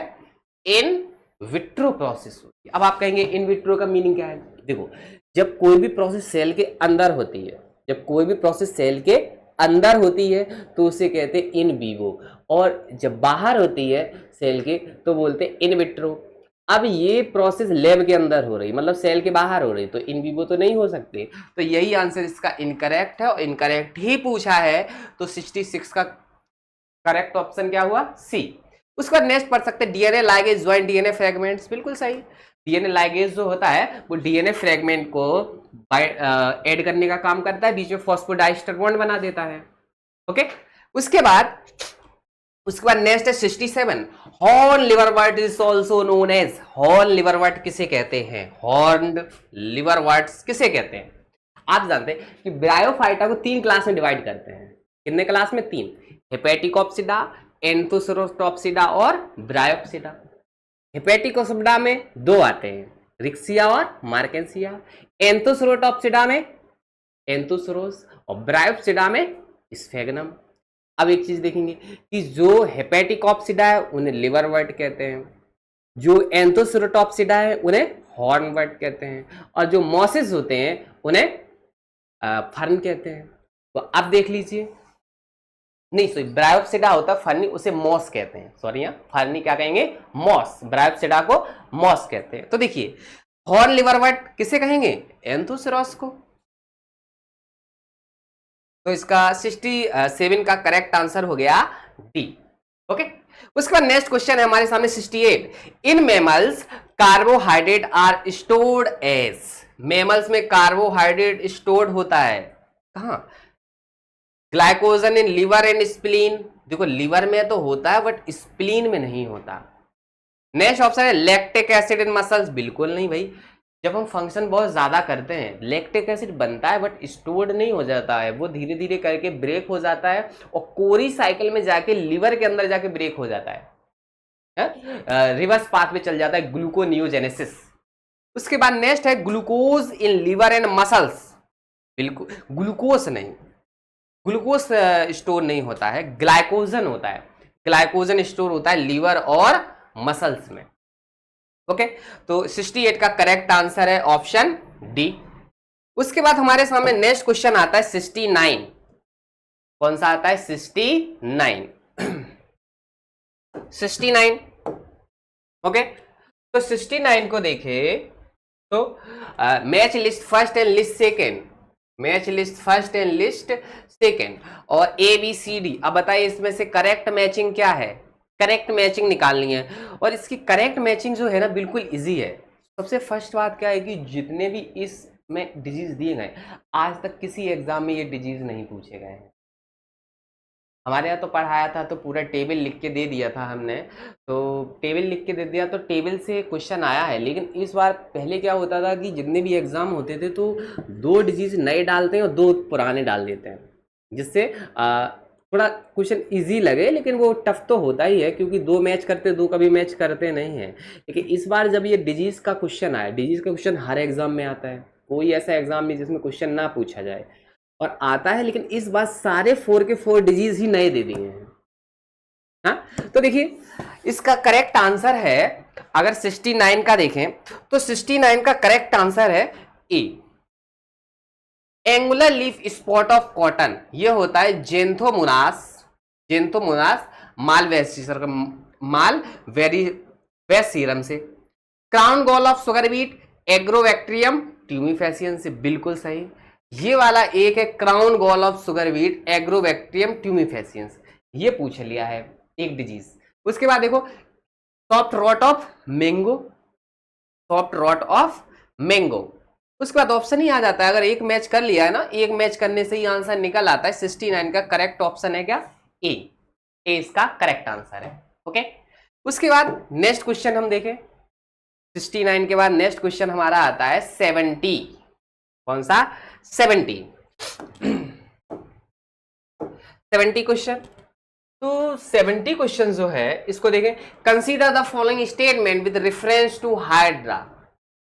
इन विट्रो प्रोसेस होती है। अब आप कहेंगे इन विट्रो का मीनिंग क्या है, देखो जब कोई भी प्रोसेस सेल के अंदर होती है, जब कोई भी प्रोसेस सेल के अंदर होती है तो उसे कहते हैं इन वीवो, और जब बाहर होती है सेल के तो बोलते हैं इन विट्रो। अब ये प्रोसेस लैब के अंदर हो रही, मतलब सेल के बाहर हो रही, तो इन विवो तो नहीं हो सकते, तो यही आंसर इसका इनकरेक्ट है और इनकरेक्ट ही पूछा है। तो 66 का करेक्ट ऑप्शन क्या हुआ, सी। उसके बाद नेक्स्ट पढ़ सकते हैं DNA ligase join DNA fragments, बिल्कुल सही। डीएनए लाइगेज जो होता है वो डीएनए फ्रेगमेंट को ऐड करने का काम करता है, बीच में फॉस्फोडाइस्टर बॉन्ड बना देता है। ओके उसके बाद उसके बाद नेक्स्ट है 67, horn liverwort is also known as, horn liverwort किसे कहते हैं, हॉर्न लिवरवर्ट किसे कहते हैं। आप जानते हैं कि ब्रायोफाइटा को 3 क्लास में डिवाइड करते हैं, कितने क्लास में, 3, हेपेटिकोप्सिडा, एंथोसेरोटॉप्सिडा और ब्रायोप्सिडा। हेपेटिकोप्सिडा में 2 आते हैं, रिक्सिया और मार्केंसिया। एंथोसेरोटॉप्सिडा में एंथोसेरोस और ब्रायोप्सिडा में स्फेगनम। अब एक चीज देखेंगे कि जो हेपेटिकोप्सिडा है उन्हें लिवरवर्ट कहते हैं, जो एंथोसेरोटॉप्सिडा है उन्हें हॉर्नवर्ट कहते हैं, और जो मॉसेस होते हैं उन्हें फर्न कहते हैं। तो अब देख लीजिए, नहीं सॉरी, ब्रायोप्सिडा होता है फर्नी, उसे मॉस कहते हैं, सॉरी यहाँ फर्नी क्या कहेंगे, मॉस, ब्रायोप्सिडा को मॉस कहते हैं। तो देखिए हॉर्न लिवरवर्ट किसे कहेंगे, एंथोसेरोस को। तो इसका 67 का करेक्ट आंसर हो गया डी। ओके, उसके बाद नेक्स्ट क्वेश्चन है हमारे सामने 68, in mammals carbohydrate are stored as, mammals में कार्बोहाइड्रेट स्टोर्ड होता है कहां, glycogen in liver and spleen. देखो लिवर में तो होता है बट स्प्लीन में नहीं होता। नेक्स्ट ऑप्शन है लैक्टिक एसिड इन मसल्स, बिल्कुल नहीं भाई, जब हम फंक्शन बहुत ज्यादा करते हैं लैक्टिक एसिड बनता है बट स्टोर्ड नहीं हो जाता है, वो धीरे धीरे करके ब्रेक हो जाता है और कोरी साइकिल में जाके लिवर के अंदर जाके ब्रेक हो जाता है, रिवर्स पाथ में चल जाता है, ग्लूकोनियोजेनेसिस। उसके बाद नेक्स्ट है glucose in liver and muscles, बिल्कुल ग्लूकोज नहीं, ग्लूकोज स्टोर नहीं होता है, ग्लाइकोजन होता है, ग्लाइकोजन स्टोर होता है लीवर और मसल्स में। ओके, तो 68 का करेक्ट आंसर है ऑप्शन डी। उसके बाद हमारे सामने नेक्स्ट क्वेश्चन आता है 69, कौन सा आता है, 69 69। ओके, तो 69 को देखें तो match list first and list second, match list first and list second और ए बी सी डी। अब बताइए इसमें से करेक्ट मैचिंग क्या है, करेक्ट मैचिंग निकालनी है, और इसकी करेक्ट मैचिंग जो है ना बिल्कुल इजी है। सबसे फर्स्ट बात क्या है कि जितने भी इसमें डिजीज दिए गए आज तक किसी एग्जाम में ये डिजीज नहीं पूछे गए हैं। हमारे यहाँ तो पढ़ाया था तो पूरा टेबल लिख के दे दिया था हमने, तो टेबल लिख के दे दिया तो टेबल से क्वेश्चन आया है। लेकिन इस बार पहले क्या होता था कि जितने भी एग्जाम होते थे तो 2 डिजीज नए डालते हैं और 2 पुराने डाल देते हैं, जिससे थोड़ा क्वेश्चन इजी लगे, लेकिन वो टफ तो होता ही है क्योंकि 2 मैच करते, 2 कभी मैच करते नहीं है। लेकिन इस बार जब ये डिजीज का क्वेश्चन आया, डिजीज का क्वेश्चन हर एग्जाम में आता है, कोई ऐसा एग्जाम नहीं जिसमें क्वेश्चन ना पूछा जाए, और आता है, लेकिन इस बार सारे 4 के 4 डिजीज ही नए दे दिए हैं। हाँ, तो देखिए इसका करेक्ट आंसर है, अगर 69 का देखें तो 69 का करेक्ट आंसर है A, angular leaf spot of cotton. ये होता है जेंथोमोनास, जेंथोमोनास मालवेसीरम से। Crown gall of sugar beet Agrobacterium tumefaciens से, बिल्कुल सही। ये वाला एक है crown gall of sugar beet Agrobacterium tumefaciens, ये पूछ लिया है एक डिजीज। उसके बाद देखो soft rot of mango, soft rot of mango. उसके बाद ऑप्शन ही आ जाता है, अगर एक मैच कर लिया है ना, एक मैच करने से ही आंसर निकल आता है। 69 का करेक्ट ऑप्शन है क्या, ए, ए इसका करेक्ट आंसर है। ओके, उसके बाद नेक्स्ट क्वेश्चन हम देखें, 69 के बाद नेक्स्ट क्वेश्चन हमारा आता है 70, कौन सा, 70 क्वेश्चन। तो 70 क्वेश्चन जो है इसको देखें, consider the following statement with reference to hydra.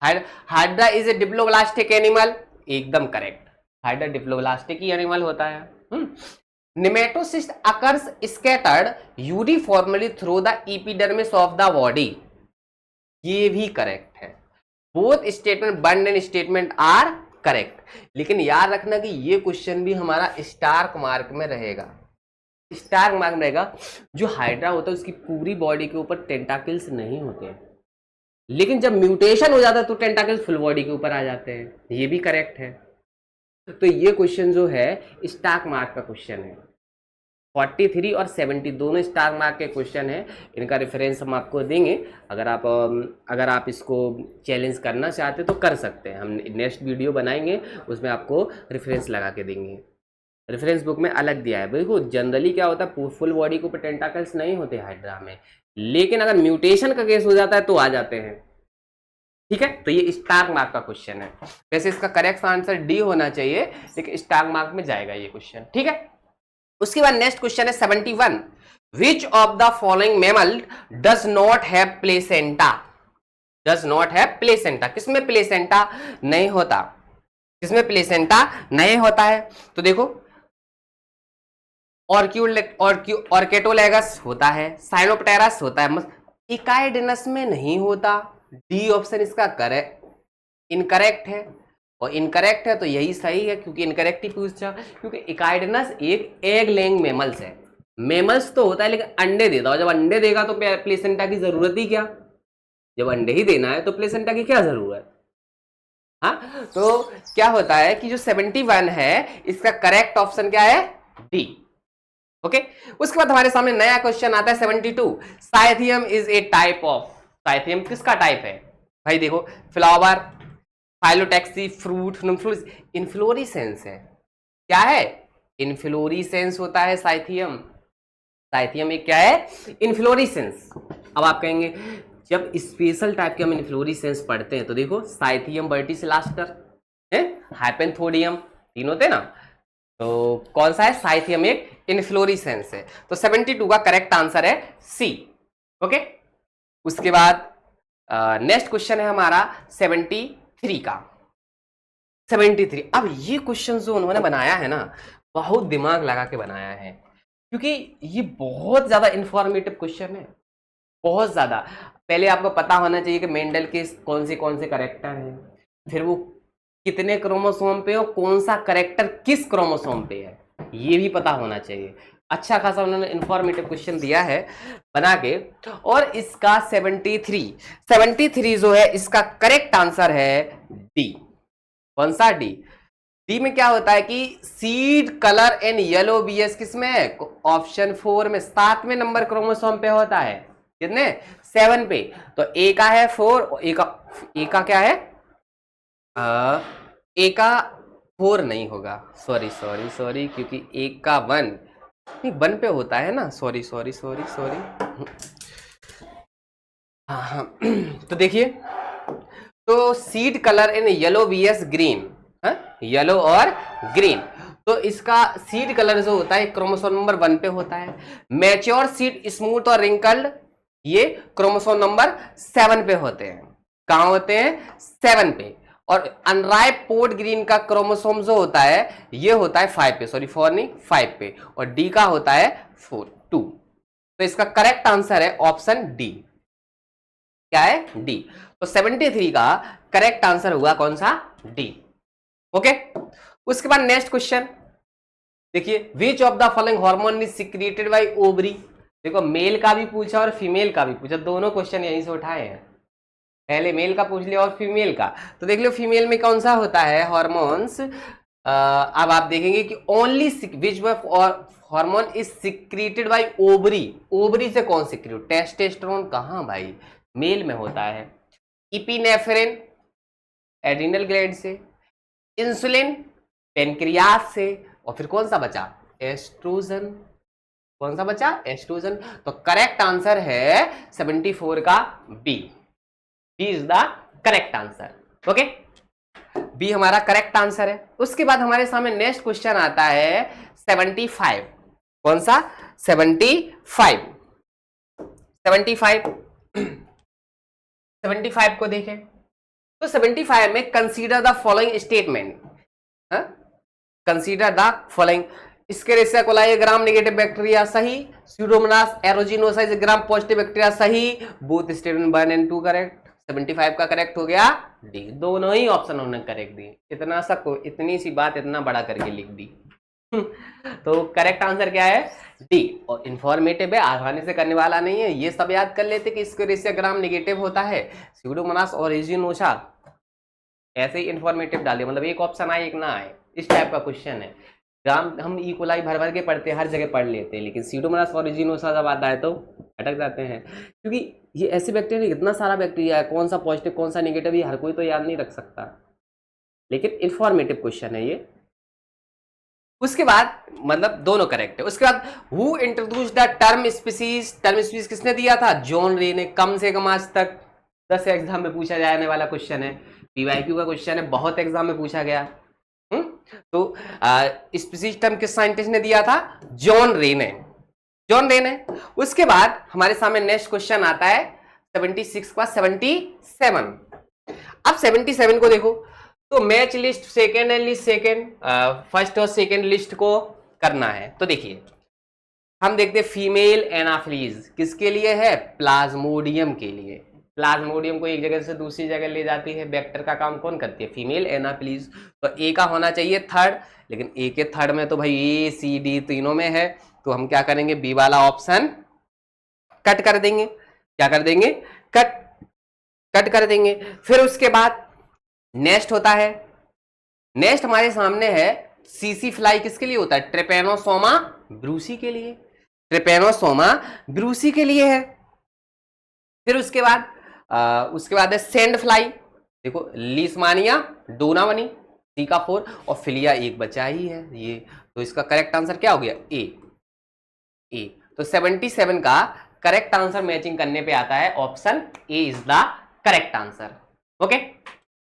Hydra is a diploblastic animal, एकदम करेक्ट, हाइड्रा डिप्लोब्लास्टिक ही एनिमल होता है। Nematocyst occurs scattered uniformly through the epidermis of the body, ये भी करेक्ट है। बोथ स्टेटमेंट बर्न एंड स्टेटमेंट आर करेक्ट। लेकिन याद रखना कि ये क्वेश्चन भी हमारा स्टार मार्क में रहेगा, स्टार मार्क में रहेगा। जो हाइड्रा होता है उसकी पूरी बॉडी के ऊपर टेंटाकल्स नहीं होते हैं, लेकिन जब म्यूटेशन हो जाता है तो टेंटाकल्स फुल बॉडी के ऊपर आ जाते हैं, ये भी करेक्ट है। तो ये क्वेश्चन जो है स्टार मार्क का क्वेश्चन है। 43 और 70 दोनों स्टार मार्क के क्वेश्चन है, इनका रेफरेंस हम आपको देंगे। अगर आप इसको चैलेंज करना चाहते तो कर सकते हैं, हम नेक्स्ट वीडियो बनाएंगे उसमें आपको रेफरेंस लगा के देंगे। रेफरेंस बुक में अलग दिया है। देखो जनरली क्या होता है, फुल बॉडी के ऊपर टेंटाकल्स नहीं होते हाइड्रा में, लेकिन अगर म्यूटेशन का केस हो जाता है तो आ जाते हैं। ठीक है, तो ये स्टार मार्क का क्वेश्चन है। वैसे इसका करेक्ट आंसर डी होना चाहिए, लेकिन स्टार मार्क में जाएगा ये क्वेश्चन। ठीक है, उसके बाद नेक्स्ट क्वेश्चन है 71, विच of the following mammal does not have placenta? Does not have placenta, किसमें प्लेसेंटा नहीं होता? किसमें प्लेसेंटा नहीं होता है? तो देखो ऑर्कियोलेगस होता है, साइनोप्टेरस होता है, इकाइडेनस में नहीं होता। डी ऑप्शन इसका इनकरेक्ट है, और इनकरेक्ट है तो यही सही है, क्योंकि इनकरेक्ट ही पूछा, क्योंकि इकाइडेनस एक एग लेइंग मेमल्स है। मेमल्स तो होता है लेकिन अंडे देता है, जब अंडे देगा तो प्लेसेंटा की जरूरत ही क्या? जब अंडे ही देना है तो प्लेसेंटा की क्या जरूरत? हाँ, तो क्या होता है कि जो 71 है इसका करेक्ट ऑप्शन क्या है? डी। ओके, उसके बाद हमारे सामने नया क्वेश्चन आता है 72, cyathium is a type of. Cyathium किसका टाइप है भाई? देखो, फ्लावर, फाइलोटैक्सी, फ्रूट, इन्फ्लोरिसेंस है। क्या है? इन्फ्लोरिसेंस होता है साइथियम। साइथियम एक क्या है? इन्फ्लोरिसेंस। अब आप कहेंगे जब स्पेशल टाइप के हम इन्फ्लोरिसेंस पढ़ते हैं तो देखो, साइथियम वर्टिसिलास्टर है, हाइपेंथोडियम, तीन होते हैं ना, तो कौन सा है? साइथियम एक इन्फ्लोरिसेंस है। तो 72 का करेक्ट आंसर है सी। ओके, उसके बाद नेक्स्ट क्वेश्चन है हमारा 73 का। 73, अब ये क्वेश्चन जो उन्होंने बनाया है ना, बहुत दिमाग लगा के बनाया है, क्योंकि ये बहुत ज्यादा इंफॉर्मेटिव क्वेश्चन है, बहुत ज्यादा। पहले आपको पता होना चाहिए कि मेंडल के कौन से करेक्टर हैं, फिर वो कितने क्रोमोसोम पे और कौन सा करेक्टर किस क्रोमोसोम पे है, ये भी पता होना चाहिए। अच्छा खासा उन्होंने इंफॉर्मेटिव क्वेश्चन दिया है बना के। और इसका 73 जो है इसका करेक्ट आंसर है डी। कौन सा? डी। डी में क्या होता है कि seed colour in yellow vs किसमें है? ऑप्शन 4 में 7वें नंबर क्रोमोसोम पे होता है। कितने? 7 पे। तो ए का है 4 और ए का क्या है? ए का 4 नहीं होगा, सॉरी, क्योंकि ए का 1 नहीं, 1 पे होता है ना, सॉरी। हाँ, तो देखिए, तो seed colour in yellow vs green, yellow और ग्रीन, तो इसका सीड कलर जो होता है क्रोमोसोम नंबर 1 पे होता है। मैच्योर सीड स्मूथ और रिंकल्ड ये क्रोमोसोम नंबर 7 पे होते हैं। कहां होते हैं? 7 पे। और अनराइप पोर्ट ग्रीन का क्रोमोसोम जो होता है ये होता है 5 पे, सॉरी 4 नहीं 5 पे, और डी का होता है 2। तो इसका करेक्ट आंसर है ऑप्शन डी। क्या है? डी। तो 73 का करेक्ट आंसर हुआ कौन सा? डी। ओके, उसके बाद नेक्स्ट क्वेश्चन देखिए, which of the following hormone is secreted by ovary. देखो, मेल का भी पूछा और फीमेल का भी पूछा, दोनों क्वेश्चन यहीं से उठाए हैं। पहले मेल का पूछ लिया और फीमेल का, तो देख लो फीमेल में कौन सा होता है हार्मोन्स। अब आप देखेंगे कि only which hormone is secreted by ovary. Ovary से कौन सिक्रेट? टेस्टोस्टेरोन कहाँ भाई? मेल में होता है। इपिनेफ्रिन एड्रिनल ग्लैंड से, इंसुलिन पेनक्रियास से, और फिर कौन सा बचा? एस्ट्रोजन। कौन सा बचा? एस्ट्रोजन। तो करेक्ट आंसर है 74 का B. B is the correct answer. Okay, B हमारा करेक्ट आंसर है। उसके बाद हमारे सामने नेक्स्ट क्वेश्चन आता है 75। कौन सा? 75 को देखें तो 75 में consider the following statement. Consider the following, Escherichia coli gram negative bacteria सही, Pseudomonas aeruginosa gram positive bacteria सही, बोथ स्टेटमेंट 1 and 2 करेक्ट। 75 का करेक्ट हो गया डी। दोनों ही ऑप्शन उन्होंने करेक्ट दिए, इतना सा इतनी सी बात इतना बड़ा करके लिख दी। तो करेक्ट आंसर क्या है? डी। और इंफॉर्मेटिव है, आसानी से करने वाला नहीं है, ये सब याद कर लेते कि स्केरेसिया ग्राम नेगेटिव होता है, स्यूडोमोनास और एरोजिनोसा, ऐसे ही इंफॉर्मेटिव डाले, मतलब एक ऑप्शन आए एक ना आए, इस टाइप का क्वेश्चन है। ग्राम हम ई कोलाई भर भर के पढ़ते हैं, हर जगह पढ़ लेते हैं, लेकिन स्यूडोमोनास और एरोजिनोसा जब आता है तो अटक जाते हैं, क्योंकि ये ऐसे बैक्टीरिया, इतना सारा बैक्टीरिया है, कौन सा पॉजिटिव कौन सा नेगेटिव ये हर कोई तो याद नहीं रख सकता, लेकिन इंफॉर्मेटिव क्वेश्चन है ये। उसके बाद मतलब दोनों करेक्ट है। उसके बाद who introduce the term species, term species किसने दिया था? जॉन रे ने। कम से कम आज तक 10 एग्जाम में पूछा जाने वाला क्वेश्चन है, पीवाईक्यू का क्वेश्चन है, बहुत एग्जाम में पूछा गया। तो स्पीसीज टर्म किस साइंटिस्ट ने दिया था? जॉन रे ने, जॉन रे ने। उसके बाद हमारे सामने नेक्स्ट क्वेश्चन आता है 76 का 77। अब 77 को देखो तो match list second and list second, first और सेकेंड लिस्ट को करना है। तो देखिए हम देखते हैं फीमेल एनाफिलीज किसके लिए है? प्लाज्मोडियम के लिए। प्लाज्मोडियम को एक जगह से दूसरी जगह ले जाती है, वेक्टर का काम कौन करती है? Female Anopheles. तो ए का होना चाहिए थर्ड, लेकिन ए के थर्ड में तो भाई ए सी डी तीनों में है, तो हम क्या करेंगे? बी वाला ऑप्शन कट कर देंगे। क्या कर देंगे? कट कर देंगे। फिर उसके बाद नेक्स्ट होता है, नेक्स्ट हमारे सामने है सीसी फ्लाई किसके लिए होता है? ट्रिपेनोसोमा ब्रूसी के लिए, ट्रिपेनोसोमा ब्रूसी के लिए है। फिर उसके बाद है सैंड फ्लाई, देखो लीसमानिया डोनावनी, सी का 4 और फिलिया एक बचा ही है ये, तो इसका करेक्ट आंसर क्या हो गया? ए। तो 77 का करेक्ट आंसर मैचिंग करने पे आता है option A is the correct answer. Okay.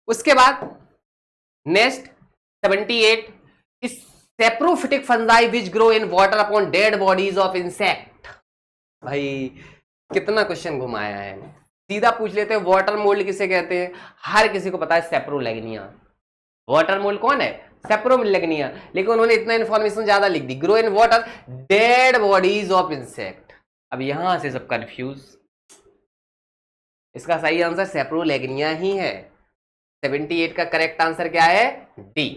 उसके बाद next 78, saprophytic fungi which grow in water upon dead bodies of insect. भाई कितना क्वेश्चन घुमाया है, सीधा पूछ लेते हैं वाटर मोल्ड किसे कहते हैं? हर किसी को पता है सेप्रोलेग्निया। वाटर मोल्ड कौन है? सेप्रोलेग्निया। लेकिन उन्होंने इतना इंफॉर्मेशन ज्यादा लिख दी, grow in water dead bodies of insect. अब यहां से सब कंफ्यूज, इसका सही आंसर सेप्रोलेग्निया ही है। 78 का करेक्ट आंसर क्या है? डी।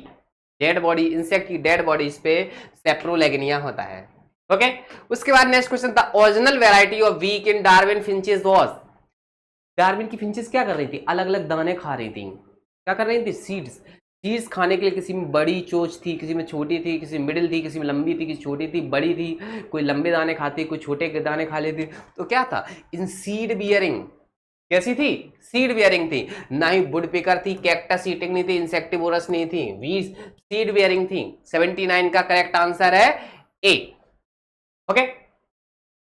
डेड बॉडी, इंसेक्ट की डेड बॉडीज पे सेप्रोलेग्निया होता है। ओके। उसके बाद नेक्स्ट क्वेश्चन था original variety of beak in Darwin finches was. Darwin की फिंचेस क्या कर रही थी? अलग अलग दाने खा रही थी। क्या कर रही थी? सीड्स खाने के लिए। किसी में बड़ी चोंच थी, किसी में छोटी थी, किसी में मिडिल थी, किसी में लंबी थी, किसी छोटी थी, बड़ी थी, कोई लंबे दाने खाती, कोई छोटे दाने खा लेती। तो क्या था? इन सीड बियरिंग कैसी थी? सीड बियरिंग थी। ना ही वुड पिकर थी, कैक्टस ईटिंग नहीं थी, इंसेक्टिवोरस नहीं थी, वी सीड बियरिंग थी। 79 का करेक्ट आंसर है ए। ओके।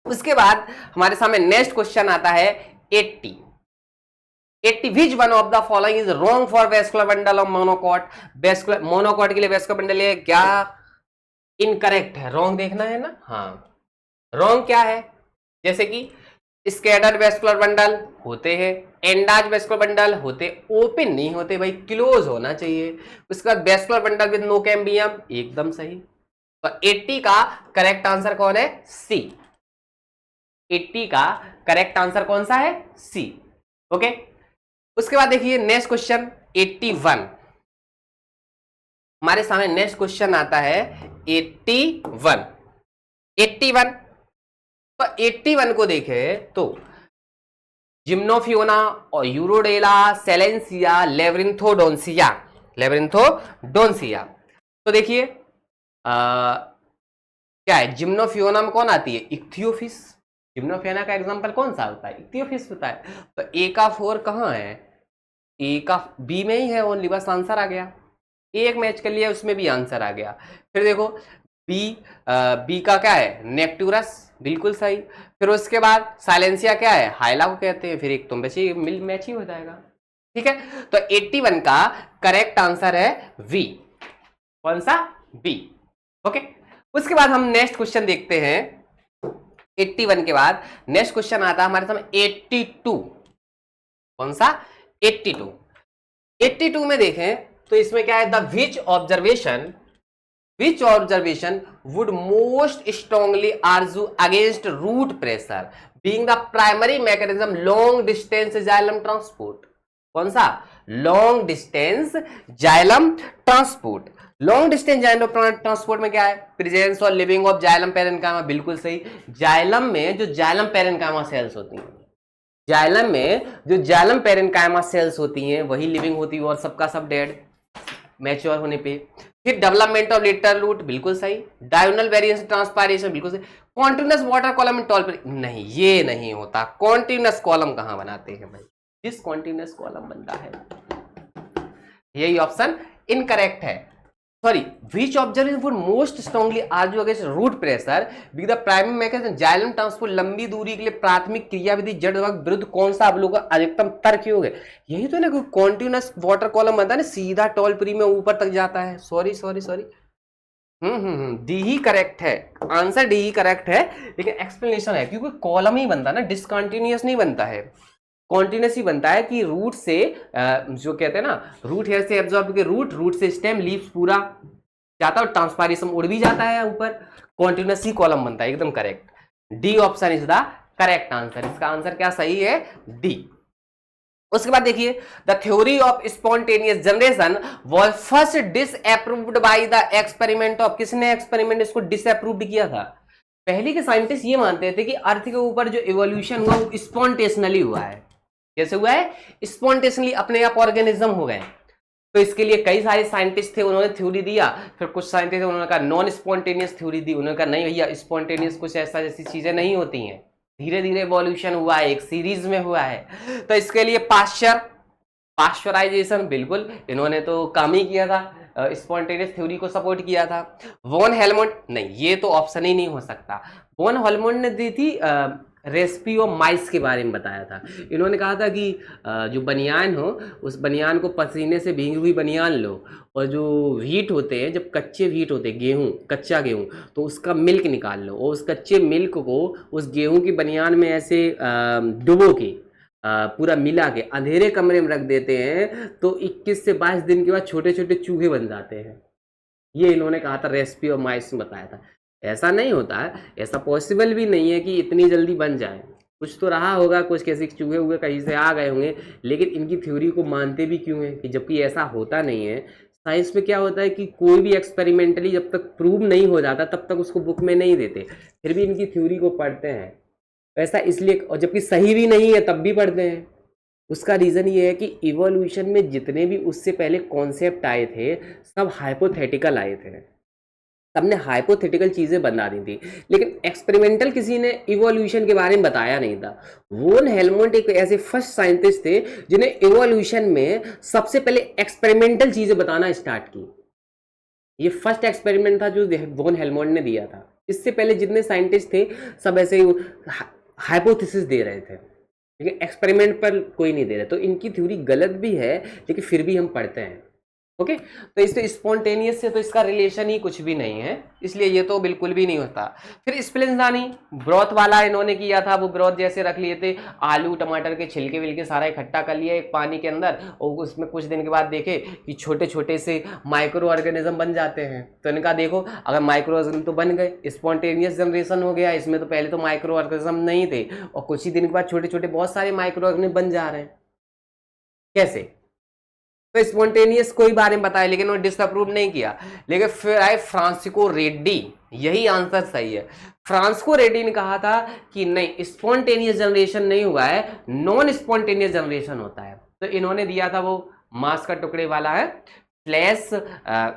उसके बाद हमारे सामने नेक्स्ट क्वेश्चन आता है 80 विच one of the following is wrong for vascular bundle of monocot. Vascular monocot के लिए वेस्कुलर बंडल है क्या? इनकरेक्ट है, रॉन्ग देखना है ना। हाँ, रॉन्ग क्या है? जैसे कि स्कैटर्ड वेस्कुलर बंडल होते हैं, एंडाज वेस्कुलर बंडल होते, ओपन नहीं होते भाई, क्लोज होना चाहिए। उसके बाद vascular bundle with no cambium, एकदम सही। तो 80 का करेक्ट आंसर कौन है? सी। 80 का करेक्ट आंसर कौन सा है? सी। ओके। उसके बाद देखिए नेक्स्ट क्वेश्चन 81, हमारे सामने नेक्स्ट क्वेश्चन आता है 81। तो 81 को देखें तो जिम्नोफियोना और यूरोडेला, सेलेंसिया, लेब्रिंथोडोंसिया। तो देखिए क्या है? जिम्नोफियोना में कौन आती है? इक्थियोफिस। जिम्नोफियोना का एग्जांपल कौन सा होता है? इक्थियोफिस होता है। तो ए का 4 कहाँ है? ए का बी में ही है ओनली, बस आंसर आ गया। एक मैच कर लिया, उसमें भी आंसर आ गया। फिर देखो बी का क्या है? नेक्टूरस, बिल्कुल सही। फिर उसके बाद साइलेंसिया क्या है? हाइला को कहते हैं। फिर एक तो मैच ही हो जाएगा। ठीक है। तो 81 का करेक्ट आंसर है वी। कौन सा? बी। ओके। उसके बाद हम नेक्स्ट क्वेश्चन देखते हैं। 81 के बाद नेक्स्ट क्वेश्चन आता है हमारे सामने 82। कौन सा? 82 में देखें तो इसमें क्या है? The which observation would most strongly argue against root pressure being the primary mechanism long distance xylem transport. कौन सा? Long distance xylem transport. Long distance xylem transport में क्या है? प्रेजेंस और लिविंग ऑफ जाइलम पेरेन्काइमा, बिल्कुल सही। Xylem में जो जाइलम पेरेन्काइमा सेल्स होती हैं, जाइलम में जो जाइलम पेरेन्काइमा सेल्स होती हैं वही लिविंग होती है और सबका सब डेड मैच्योर होने पे। फिर डेवलपमेंट ऑफ लेटरल रूट, बिल्कुल सही। डायगोनल वेरिएशन ट्रांसपायरेशन, बिल्कुल सही। Continuous water column in tall पर, नहीं ये नहीं होता। कॉन्टिन्यूअस कॉलम कहां बनाते हैं भाई? डिसकॉन्टिन्यूअस कॉलम बनता है। यही ऑप्शन इनकरेक्ट है। Sorry, which observation for most strongly argue against root pressure with the primary mechanism xylem transport, लंबी दूरी के लिए प्राथमिक क्रियाविधि जड़ विरुद्ध कौन सा अवलोकन अधिकतम तर्क योग है? यही तो ना कोई कॉन्टिन्यूस वाटर कॉलम बनता है ना, सीधा टॉल प्री में ऊपर तक जाता है। सॉरी सॉरी सॉरी, डी ही करेक्ट है, आंसर डी ही करेक्ट है, लेकिन एक्सप्लेनेशन है क्योंकि कॉलम ही बनता है ना, डिसकंटिन्यूअस नहीं बनता है, कॉन्टिन्यूस ही बनता है कि रूट से जो कहते हैं ना, रूट हेयर से एब्जॉर्ब के रूट से स्टेम लीव्स पूरा जाता है और ट्रांसपायरेशन उड़ भी जाता है ऊपर, कॉन्टिन्यूस ही कॉलम बनता है, एकदम correct. D option is the correct answer, इसका आंसर क्या सही है? डी। उसके बाद देखिए, the theory of spontaneous generation was first disapproved by the experiment of, किसने एक्सपेरिमेंट इसको डिसअप्रूव्ड किया था? पहले के साइंटिस्ट ये मानते थे कि अर्थ के ऊपर जो इवोल्यूशन हुआ वो स्पॉन्टेशनली हुआ है। कैसे हुआ है? स्पॉन्टेशनली, अपने आप ऑर्गेनिज्म हो गए। तो इसके लिए कई सारे साइंटिस्ट थे, उन्होंने थ्योरी दिया, फिर कुछ साइंटिस्ट उन्होंने कहा नॉन स्पॉन्टेनियस थ्योरी दी, उन्होंने कहा नहीं भैया स्पॉन्टेनियस कुछ ऐसा जैसी चीजें नहीं होती हैं, धीरे धीरे इवोल्यूशन हुआ है, एक सीरीज में हुआ है। तो इसके लिए पाश्चराइजेशन, बिल्कुल इन्होंने तो काम ही किया था, स्पॉन्टेनियस थ्योरी को सपोर्ट किया था। वॉन हेलमंड, नहीं ये तो ऑप्शन ही नहीं हो सकता। वॉन हेलमंड ने दी थी रेसिपी ऑफ माइस के बारे में बताया था। इन्होंने कहा था कि जो बनियान हो, उस बनियान को पसीने से भीगी हुई बनियान लो, और जो व्हीट होते हैं, जब कच्चे व्हीट होते हैं, गेहूं, कच्चा गेहूं, तो उसका मिल्क निकाल लो और उस कच्चे मिल्क को उस गेहूं की बनियान में ऐसे डुबो के पूरा मिला के अंधेरे कमरे में रख देते हैं, तो 21 से 22 दिन के बाद छोटे छोटे चूहे बन जाते हैं। ये इन्होंने कहा था, रेसिपी ऑफ माइस में बताया था। ऐसा नहीं होता है, ऐसा पॉसिबल भी नहीं है कि इतनी जल्दी बन जाए, कुछ तो रहा होगा, कुछ कैसे चूहे हुए कहीं से आ गए होंगे, लेकिन इनकी थ्योरी को मानते भी क्यों है कि जबकि ऐसा होता नहीं है। साइंस में क्या होता है कि कोई भी एक्सपेरिमेंटली जब तक प्रूव नहीं हो जाता तब तक उसको बुक में नहीं देते, फिर भी इनकी थ्योरी को पढ़ते हैं। ऐसा इसलिए, और जबकि सही भी नहीं है तब भी पढ़ते हैं। उसका रीज़न ये है कि इवोल्यूशन में जितने भी उससे पहले कॉन्सेप्ट आए थे सब हाइपोथेटिकल आए थे, सबने हाइपोथेटिकल चीज़ें बना दी थी, लेकिन एक्सपेरिमेंटल किसी ने इवोल्यूशन के बारे में बताया नहीं था। वोन हेलमंड एक ऐसे फर्स्ट साइंटिस्ट थे जिन्हें इवोल्यूशन में सबसे पहले एक्सपेरिमेंटल चीज़ें बताना स्टार्ट की। ये फर्स्ट एक्सपेरिमेंट था जो वोन हेलमंड ने दिया था। इससे पहले जितने साइंटिस्ट थे सब ऐसे हाइपोथेसिस दे रहे थे, लेकिन एक्सपेरिमेंट पर कोई नहीं दे रहे। तो इनकी थ्योरी गलत भी है, लेकिन फिर भी हम पढ़ते हैं। ओके, तो इससे स्पॉन्टेनियस से तो इसका रिलेशन ही कुछ भी नहीं है, इसलिए ये तो बिल्कुल भी नहीं होता। फिर स्प्लेंजानी ब्रॉथ वाला इन्होंने किया था, वो ब्रॉथ जैसे रख लिए थे, आलू टमाटर के छिलके विलके सारा इकट्ठा कर लिया एक पानी के अंदर, और उसमें कुछ दिन के बाद देखे कि छोटे छोटे से माइक्रो ऑर्गेनिज्म बन जाते हैं। तो इनका देखो, अगर माइक्रो ऑर्गेनिज्म तो बन गए, स्पॉन्टेनियस जनरेशन हो गया, इसमें तो पहले तो माइक्रो ऑर्गेनिज्म नहीं थे, और कुछ ही दिन के बाद छोटे छोटे बहुत सारे माइक्रो ऑर्गेनिज्म बन जा रहे हैं। कैसे? तो स्पॉन्टेनियस कोई बारे में बताया, लेकिन उन्होंने डिसअप्रूव नहीं किया। लेकिन फिर आए फ्रांसिस्को रेड्डी, यही आंसर सही है। फ्रांसिस्को रेड्डी ने कहा था कि नहीं, स्पॉन्टेनियस जनरेशन नहीं हुआ है, नॉन स्पॉन्टेनियस जनरेशन होता है। तो इन्होंने दिया था वो मांस का टुकड़े वाला है,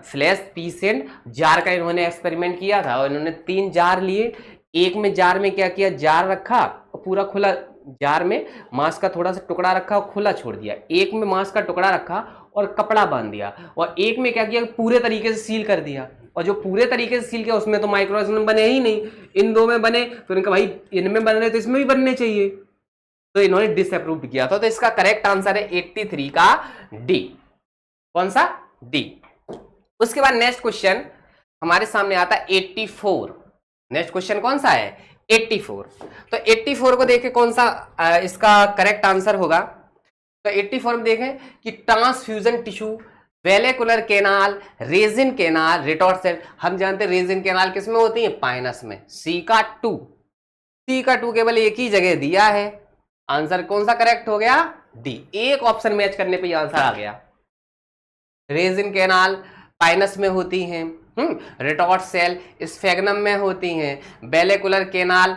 फ्लैश पीसेंट जार का इन्होंने एक्सपेरिमेंट किया था, और इन्होंने 3 जार लिए। एक में जार में क्या किया, जार रखा और पूरा खुला, जार में मांस का थोड़ा सा टुकड़ा रखा और खुला छोड़ दिया। एक में मांस का टुकड़ा रखा और कपड़ा बांध दिया, और एक में क्या किया, पूरे तरीके से सील कर दिया। और जो पूरे तरीके से सील किया उसमें तो माइक्रो ऑर्गेनिज्म बने ही नहीं, इन दो में बने। तो इनका भाई इनमें बन रहे तो इसमें भी बनने चाहिए, तो इन्होंने डिसअप्रूव किया था। तो इसका करेक्ट आंसर है 83 का डी। कौन सा? डी। उसके बाद नेक्स्ट क्वेश्चन हमारे सामने आता है 84। नेक्स्ट क्वेश्चन कौन सा है? 84। तो 84 को देखें कौन सा इसका करेक्ट आंसर होगा। तो 84 में देखें कि transfusion tissue, vallecular canal, resin canal, retort cell. हम जानते हैं रेजिन कैनाल किस में होती है? पाइनस में। सी का 2, सी का 2 केवल एक ही जगह दिया है। आंसर कौन सा करेक्ट हो गया? डी। एक ऑप्शन मैच करने पे आंसर आ गया। रेजिन कैनाल पाइनस में होती हैं, रिटॉर्ट सेल स्फेग्नम में होती हैं, वेलिकुलर कैनाल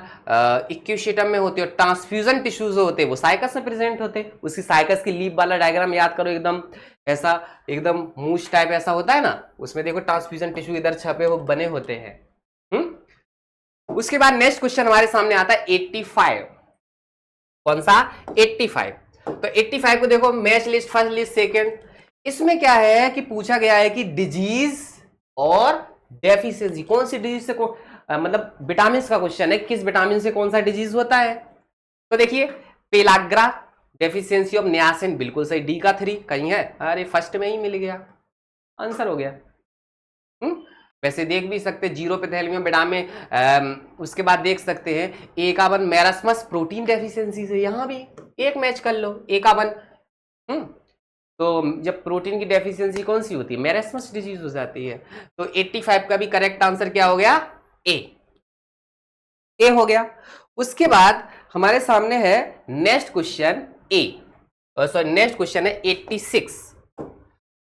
इक्यूशिटम में होती है, और ट्रांसफ्यूजन टिश्यूज होते हैं वो साइकस में प्रेजेंट होते हैं। उसकी साइकस की लीफ वाला डायग्राम याद करो, एकदम ऐसा, एकदम मूछ टाइप ऐसा होता है ना, उसमें देखो ट्रांसफ्यूजन टिश्यू इधर छपे हो बने होते हैं। उसके बाद नेक्स्ट क्वेश्चन हमारे सामने आता है 85। कौन सा? 85। तो 85 को देखो, match list first list second. इसमें क्या है कि पूछा गया है कि डिजीज और डेफिशिएंसी, कौन सी डिजीज से मतलब विटामिन का क्वेश्चन है, किस विटामिन से कौन सा डिजीज होता है। तो देखिए पेलाग्रा, डेफिशिएंसी ऑफ नियासिन, बिल्कुल सही, डी का 3 कहीं है, अरे फर्स्ट में ही मिल गया, आंसर हो गया। वैसे देख भी सकते जीरो पे थैलेमियम विटामिन, उसके बाद देख सकते हैं एकावन मेरास्मस प्रोटीन डेफिशिएंसी से, यहां भी एक मैच कर लो एकावन। तो जब प्रोटीन की डेफिशिएंसी कौन सी होती है, मेरास्मस डिजीज हो जाती है। तो 85 का भी करेक्ट आंसर क्या हो गया, ए हो गया। उसके बाद हमारे सामने है next question sorry next question है 86।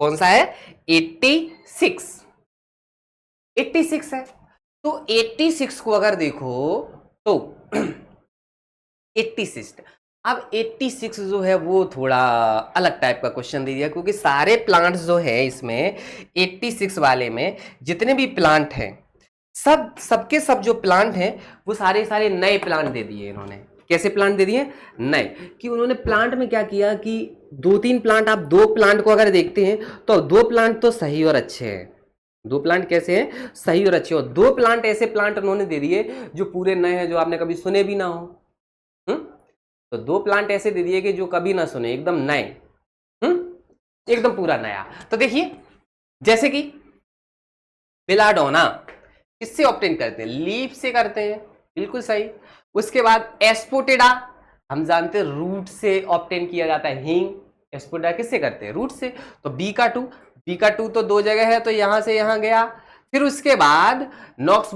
कौन सा है, 86 है। तो 86 को अगर देखो तो 86, अब 86 जो है वो थोड़ा अलग टाइप का क्वेश्चन दे दिया, क्योंकि सारे प्लांट्स जो है इसमें 86 वाले में जितने भी प्लांट हैं सबके सब जो प्लांट हैं वो सारे नए प्लांट दे दिए इन्होंने। कैसे प्लांट दे दिए, नए, कि उन्होंने प्लांट में क्या किया कि 2-3 प्लांट, आप 2 प्लांट को अगर देखते हैं तो 2 प्लांट तो सही और अच्छे हैं, 2 प्लांट कैसे हैं, सही और अच्छे, और 2 प्लांट ऐसे प्लांट उन्होंने दे दिए जो पूरे नए हैं, जो आपने कभी सुने भी ना हो। तो 2 प्लांट ऐसे दे दिए कि जो कभी ना सुने, एकदम नए, एकदम पूरा नया। तो देखिए जैसे कि बेलाडोना किससे ऑब्टेन करते हैं, लीफ से करते हैं, बिल्कुल सही। उसके बाद एस्पोटेडा हम जानते हैं रूट से ऑब्टेन किया जाता है, हींग, एस्पोटेडा किससे करते हैं, रूट से। तो बी का 2 तो 2 जगह है, तो यहां से यहां गया। फिर उसके बाद नॉक्स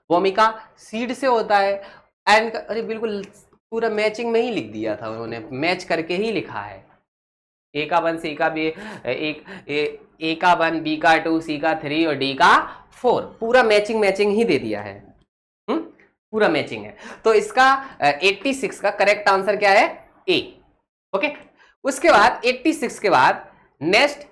वोमिका सीड से होता है। एंड अरे बिल्कुल पूरा मैचिंग में ही लिख दिया था उन्होंने, मैच करके ही लिखा है, ए का 1 सी का बी, ए का 1 बी का 2 सी का 3 और डी का 4, पूरा मैचिंग ही दे दिया है, पूरा मैचिंग है। तो इसका 86 का करेक्ट आंसर क्या है, ए। ओके, उसके बाद 86 के बाद नेक्स्ट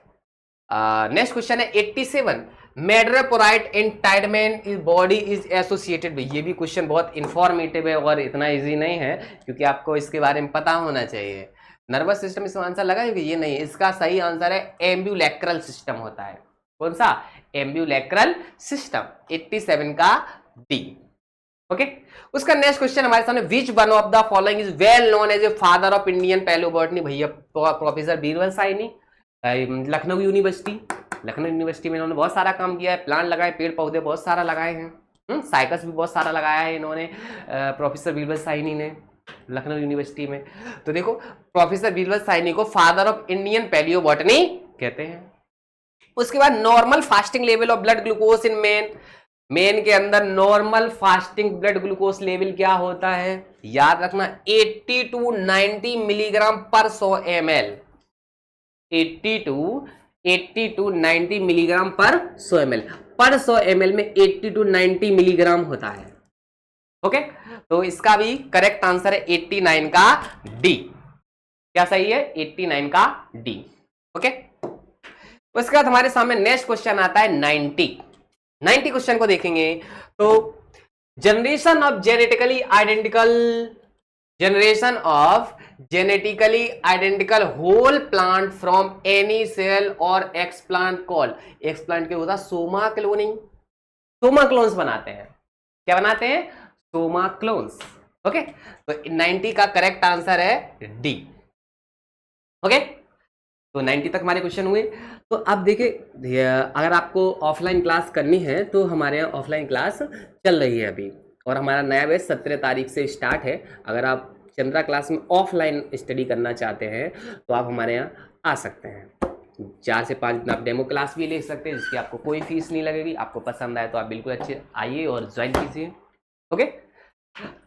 क्वेश्चन है 87। Madreporite and Tiedemann is body is associated with, ये भी क्वेश्चन बहुत इंफॉर्मेटिव है और इतना इजी नहीं है, क्योंकि आपको इसके बारे में पता होना चाहिए। नर्वस सिस्टम इसका आंसर लगा है कि ये नहीं, इसका सही आंसर है एम्ब्यूलैक्रल सिस्टम होता है। कौन सा, एम्ब्यूलैक्रल सिस्टम, 87 का डी। ओके, उसका नेक्स्ट क्वेश्चन हमारे सामने, which one of the following is well known as a father of Indian palaeobotany, भैया प्रोफेसर बीरबल साइनी, लखनऊ यूनिवर्सिटी में इन्होंने बहुत सारा काम किया है, प्लांट लगाए, पेड़ पौधे बहुत सारा लगाए हैं, साइकस भी बहुत सारा लगाया है इन्होंने, प्रोफेसर बीरबल साइनी ने लखनऊ यूनिवर्सिटी में। तो देखो प्रोफेसर बीरबल साइनी को फादर ऑफ इंडियन पैलियोबोटनी कहते हैं। उसके बाद normal fasting level of blood glucose in main के अंदर normal fasting blood glucose level क्या होता है, याद रखना 80 to 90 मिलीग्राम पर 100 ml, 80 to 90 मिलीग्राम पर 100 ml, पर 100 ml में 80 to 90 मिलीग्राम होता है। ओके, तो इसका भी करेक्ट आंसर है 89 का डी। क्या सही है, 89 का डी। ओके, उसके बाद हमारे सामने नेक्स्ट क्वेश्चन आता है 90 क्वेश्चन को देखेंगे तो generation of genetically identical whole plant from any cell और एक्सप्लांट कॉल, एक्सप्लांट के होता सोमा क्लोनिंग, सोमा क्लोन्स बनाते हैं, क्या बनाते हैं, सोमा क्लोन्स। ओके, तो 90 का करेक्ट आंसर है डी। ओके, तो 90 तक हमारे क्वेश्चन हुए। तो अब देखिए अगर आपको ऑफलाइन क्लास करनी है तो हमारे यहाँ ऑफलाइन क्लास चल रही है अभी, और हमारा नया बैच 17 तारीख से स्टार्ट है। अगर आप चंद्रा क्लास में ऑफलाइन स्टडी करना चाहते हैं तो आप हमारे यहाँ आ सकते हैं, 4 से 5 दिन आप डेमो क्लास भी ले सकते हैं, जिसकी आपको कोई फीस नहीं लगेगी। आपको पसंद आए तो आप बिल्कुल अच्छे आइए और ज्वाइन कीजिए। ओके,